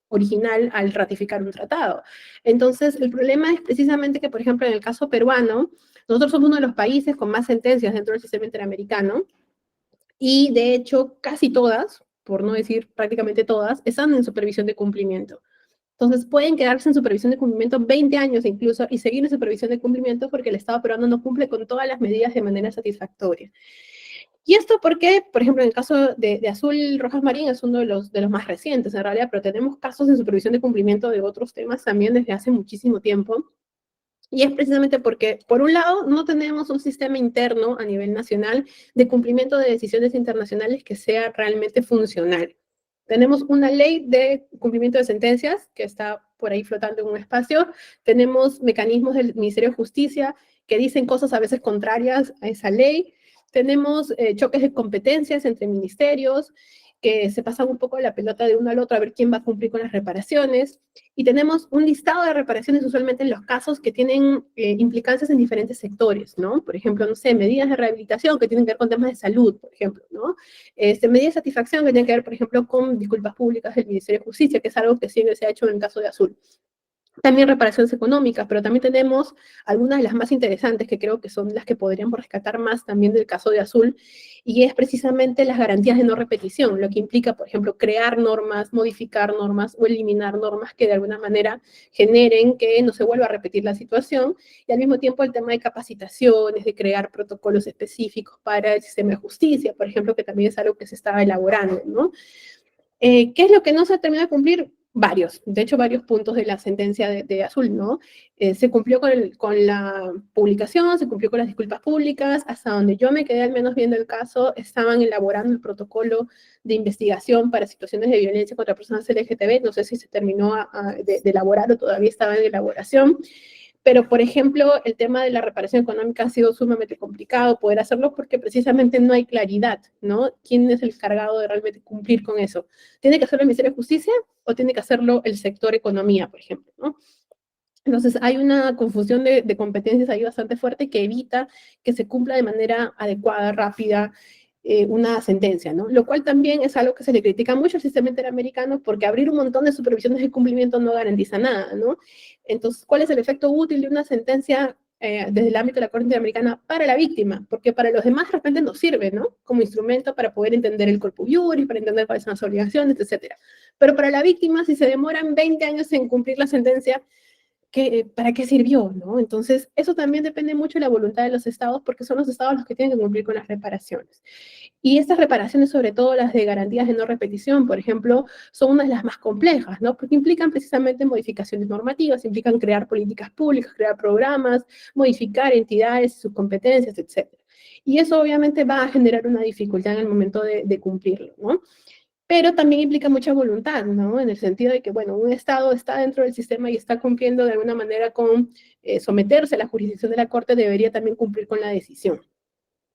original al ratificar un tratado. Entonces, el problema es precisamente que, por ejemplo, en el caso peruano, nosotros somos uno de los países con más sentencias dentro del sistema interamericano y, de hecho, casi todas, por no decir prácticamente todas, están en supervisión de cumplimiento. Entonces, pueden quedarse en supervisión de cumplimiento 20 años incluso y seguir en supervisión de cumplimiento porque el Estado peruano no cumple con todas las medidas de manera satisfactoria. Y esto porque, por ejemplo, en el caso de Azul Rojas Marín es uno de los más recientes en realidad, pero tenemos casos de supervisión de cumplimiento de otros temas también desde hace muchísimo tiempo. Y es precisamente porque, por un lado, no tenemos un sistema interno a nivel nacional de cumplimiento de decisiones internacionales que sea realmente funcional. Tenemos una ley de cumplimiento de sentencias que está por ahí flotando en un espacio. Tenemos mecanismos del Ministerio de Justicia que dicen cosas a veces contrarias a esa ley. Tenemos choques de competencias entre ministerios que se pasan un poco la pelota de uno al otro a ver quién va a cumplir con las reparaciones. Y tenemos un listado de reparaciones usualmente en los casos que tienen implicancias en diferentes sectores, ¿no? Por ejemplo, no sé, medidas de rehabilitación que tienen que ver con temas de salud, por ejemplo, ¿no? Medidas de satisfacción que tienen que ver, por ejemplo, con disculpas públicas del Ministerio de Justicia, que es algo que siempre se ha hecho en el caso de Azul. También reparaciones económicas, pero también tenemos algunas de las más interesantes que creo que son las que podríamos rescatar más también del caso de Azul, y es precisamente las garantías de no repetición, lo que implica, por ejemplo, crear normas, modificar normas o eliminar normas que de alguna manera generen que no se vuelva a repetir la situación, y al mismo tiempo el tema de capacitaciones, de crear protocolos específicos para el sistema de justicia, por ejemplo, que también es algo que se está elaborando, ¿no? ¿Qué es lo que no se termina de cumplir? De hecho, varios puntos de la sentencia de Azul, ¿no? Se cumplió con la publicación, se cumplió con las disculpas públicas, hasta donde yo me quedé al menos viendo el caso, estaban elaborando el protocolo de investigación para situaciones de violencia contra personas LGTB, no sé si se terminó de elaborar o todavía estaba en elaboración. Pero, por ejemplo, el tema de la reparación económica ha sido sumamente complicado poder hacerlo porque precisamente no hay claridad, ¿no? ¿Quién es el encargado de realmente cumplir con eso? ¿Tiene que hacerlo el Ministerio de Justicia o tiene que hacerlo el sector economía, por ejemplo, ¿no? Entonces, hay una confusión de competencias ahí bastante fuerte que evita que se cumpla de manera adecuada, rápida, una sentencia, ¿no? Lo cual también es algo que se le critica mucho al sistema interamericano porque abrir un montón de supervisiones de cumplimiento no garantiza nada, ¿no? Entonces, ¿cuál es el efecto útil de una sentencia desde el ámbito de la Corte Interamericana para la víctima? Porque para los demás de repente nos sirve, ¿no? Como instrumento para poder entender el corpus iuris, para entender cuáles son las obligaciones, etcétera. Pero para la víctima, si se demoran 20 años en cumplir la sentencia, ¿para qué sirvió? ¿No? Entonces, eso también depende mucho de la voluntad de los estados, porque son los estados los que tienen que cumplir con las reparaciones. Y estas reparaciones, sobre todo las de garantías de no repetición, por ejemplo, son una de las más complejas, ¿no? Porque implican precisamente modificaciones normativas, implican crear políticas públicas, crear programas, modificar entidades, sus competencias, etc. Y eso obviamente va a generar una dificultad en el momento de cumplirlo, ¿no? Pero también implica mucha voluntad, ¿no? En el sentido de que, bueno, un Estado está dentro del sistema y está cumpliendo de alguna manera con someterse a la jurisdicción de la Corte, debería también cumplir con la decisión.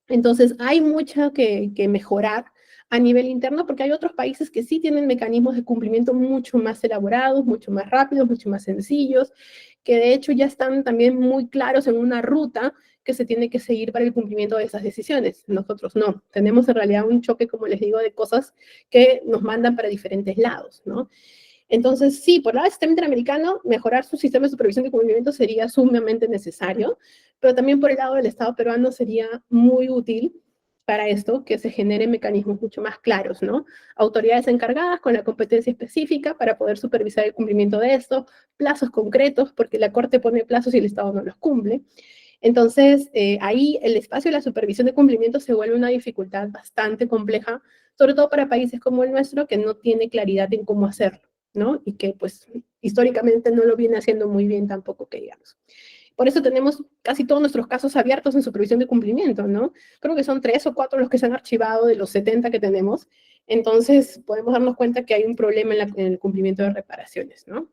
Entonces, hay mucho que mejorar a nivel interno, porque hay otros países que sí tienen mecanismos de cumplimiento mucho más elaborados, mucho más rápidos, mucho más sencillos, que de hecho ya están también muy claros en una ruta que se tiene que seguir para el cumplimiento de esas decisiones. Nosotros no. Tenemos en realidad un choque, como les digo, de cosas que nos mandan para diferentes lados, ¿no? Entonces, sí, por el lado del sistema interamericano, mejorar su sistema de supervisión de cumplimiento sería sumamente necesario, pero también por el lado del Estado peruano sería muy útil para esto que se generen mecanismos mucho más claros, ¿no? Autoridades encargadas con la competencia específica para poder supervisar el cumplimiento de esto, plazos concretos, porque la Corte pone plazos y el Estado no los cumple. Entonces, ahí el espacio de la supervisión de cumplimiento se vuelve una dificultad bastante compleja, sobre todo para países como el nuestro, que no tiene claridad en cómo hacerlo, ¿no? Y que, pues, históricamente no lo viene haciendo muy bien tampoco, que digamos. Por eso tenemos casi todos nuestros casos abiertos en supervisión de cumplimiento, ¿no? Creo que son 3 o 4 los que se han archivado de los 70 que tenemos. Entonces, podemos darnos cuenta que hay un problema en el cumplimiento de reparaciones, ¿no?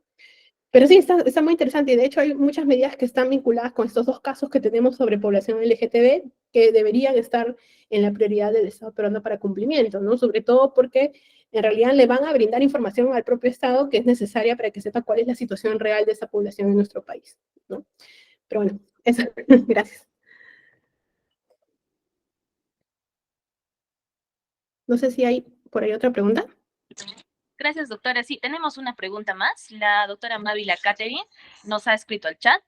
Pero sí, está muy interesante y de hecho hay muchas medidas que están vinculadas con estos dos casos que tenemos sobre población LGTB que deberían estar en la prioridad del Estado peruano para cumplimiento, ¿no? Sobre todo porque en realidad le van a brindar información al propio Estado que es necesaria para que sepa cuál es la situación real de esa población en nuestro país, ¿no? Pero bueno, eso, gracias. No sé si hay por ahí otra pregunta. Gracias, doctora. Sí, tenemos una pregunta más. La doctora Mávila Catherine nos ha escrito al chat.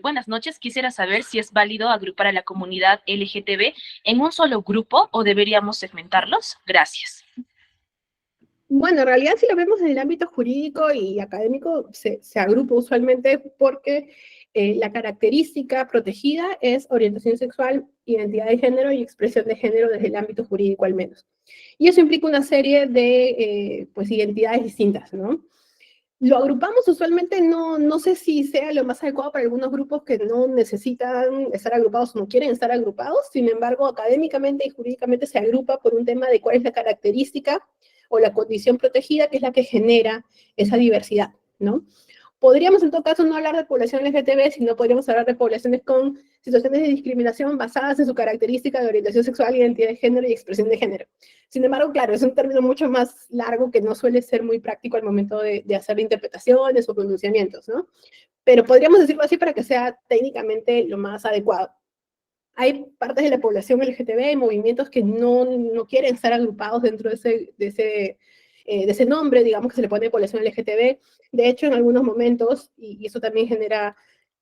Buenas noches. Quisiera saber si es válido agrupar a la comunidad LGTB en un solo grupo o deberíamos segmentarlos. Gracias. Bueno, en realidad si lo vemos en el ámbito jurídico y académico, se agrupa usualmente porque la característica protegida es orientación sexual, identidad de género y expresión de género desde el ámbito jurídico al menos. Y eso implica una serie de pues, identidades distintas, ¿no? Lo agrupamos usualmente, no sé si sea lo más adecuado para algunos grupos que no necesitan estar agrupados o no quieren estar agrupados, sin embargo, académicamente y jurídicamente se agrupa por un tema de cuál es la característica o la condición protegida que es la que genera esa diversidad, ¿no? Podríamos en todo caso no hablar de población LGTB, sino podríamos hablar de poblaciones con situaciones de discriminación basadas en su característica de orientación sexual, identidad de género y expresión de género. Sin embargo, claro, es un término mucho más largo que no suele ser muy práctico al momento de hacer interpretaciones o pronunciamientos, ¿no? Pero podríamos decirlo así para que sea técnicamente lo más adecuado. Hay partes de la población LGTB, movimientos que no quieren estar agrupados dentro de ese nombre, digamos que se le pone población LGTB. De hecho, en algunos momentos, y eso también genera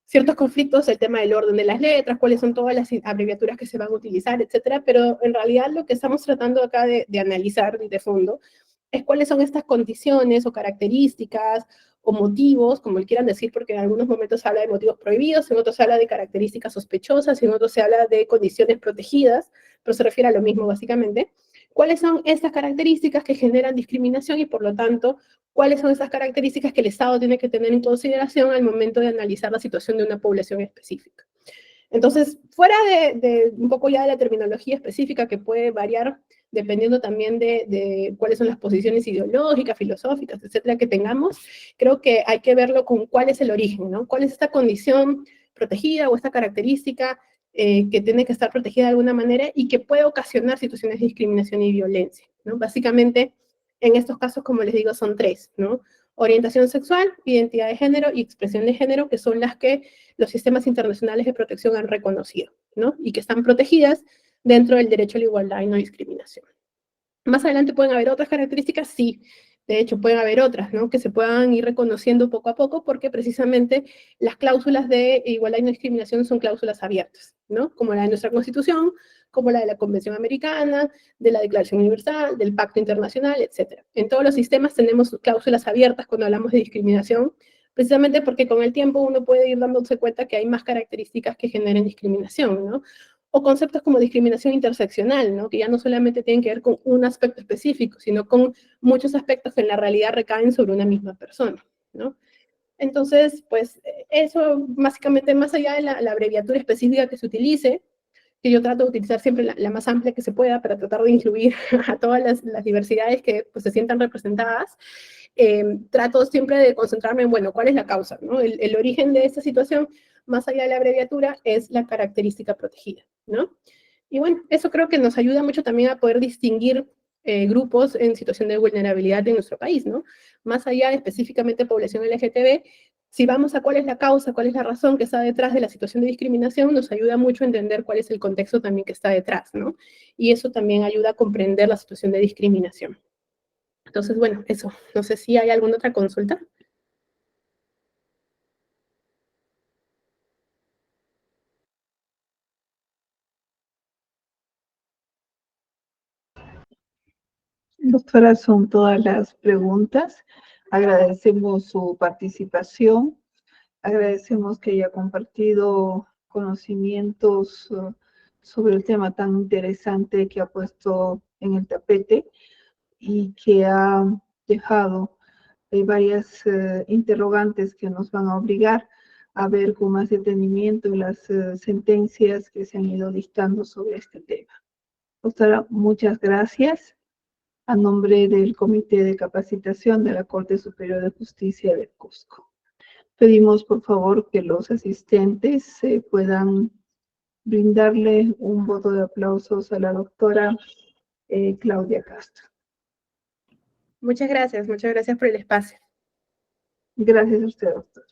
ciertos conflictos, el tema del orden de las letras, cuáles son todas las abreviaturas que se van a utilizar, etcétera, pero en realidad lo que estamos tratando acá de analizar de fondo es cuáles son estas condiciones o características o motivos, como le quieran decir, porque en algunos momentos se habla de motivos prohibidos, en otros se habla de características sospechosas, en otros se habla de condiciones protegidas, pero se refiere a lo mismo básicamente. ¿Cuáles son estas características que generan discriminación y por lo tanto, cuáles son esas características que el Estado tiene que tener en consideración al momento de analizar la situación de una población específica? Entonces, fuera de un poco ya de la terminología específica que puede variar dependiendo también de cuáles son las posiciones ideológicas, filosóficas, etcétera, que tengamos, creo que hay que verlo con cuál es el origen, ¿no? ¿Cuál es esta condición protegida o esta característica que tiene que estar protegida de alguna manera y que puede ocasionar situaciones de discriminación y violencia, ¿no? Básicamente, en estos casos, como les digo, son 3, ¿no? Orientación sexual, identidad de género y expresión de género, que son las que los sistemas internacionales de protección han reconocido, ¿no? Y que están protegidas dentro del derecho a la igualdad y no discriminación. Más adelante pueden haber otras características, sí. De hecho, pueden haber otras, ¿no? Que se puedan ir reconociendo poco a poco porque precisamente las cláusulas de igualdad y no discriminación son cláusulas abiertas, ¿no? Como la de nuestra Constitución, como la de la Convención Americana, de la Declaración Universal, del Pacto Internacional, etc. En todos los sistemas tenemos cláusulas abiertas cuando hablamos de discriminación, precisamente porque con el tiempo uno puede ir dándose cuenta que hay más características que generen discriminación, ¿no? O conceptos como discriminación interseccional, ¿no? Que ya no solamente tienen que ver con un aspecto específico, sino con muchos aspectos que en la realidad recaen sobre una misma persona, ¿no? Entonces, pues eso básicamente más allá de la abreviatura específica que se utilice, que yo trato de utilizar siempre la más amplia que se pueda para tratar de incluir a todas las diversidades que pues, se sientan representadas, trato siempre de concentrarme en, bueno, ¿cuál es la causa? ¿No? El origen de esta situación, más allá de la abreviatura, es la característica protegida, ¿no? Y bueno, eso creo que nos ayuda mucho también a poder distinguir grupos en situación de vulnerabilidad en nuestro país, ¿no? Más allá de específicamente población LGTB, si vamos a cuál es la causa, cuál es la razón que está detrás de la situación de discriminación, nos ayuda mucho a entender cuál es el contexto también que está detrás, ¿no? Y eso también ayuda a comprender la situación de discriminación. Entonces, bueno, eso. No sé si hay alguna otra consulta. Doctora, son todas las preguntas. Agradecemos su participación. Agradecemos que haya compartido conocimientos sobre el tema tan interesante que ha puesto en el tapete y que ha dejado varias interrogantes que nos van a obligar a ver con más detenimiento las sentencias que se han ido dictando sobre este tema. Doctora, muchas gracias. A nombre del Comité de Capacitación de la Corte Superior de Justicia del Cusco. Pedimos, por favor, que los asistentes puedan brindarle un voto de aplausos a la doctora Claudia Castro. Muchas gracias por el espacio. Gracias a usted, doctor.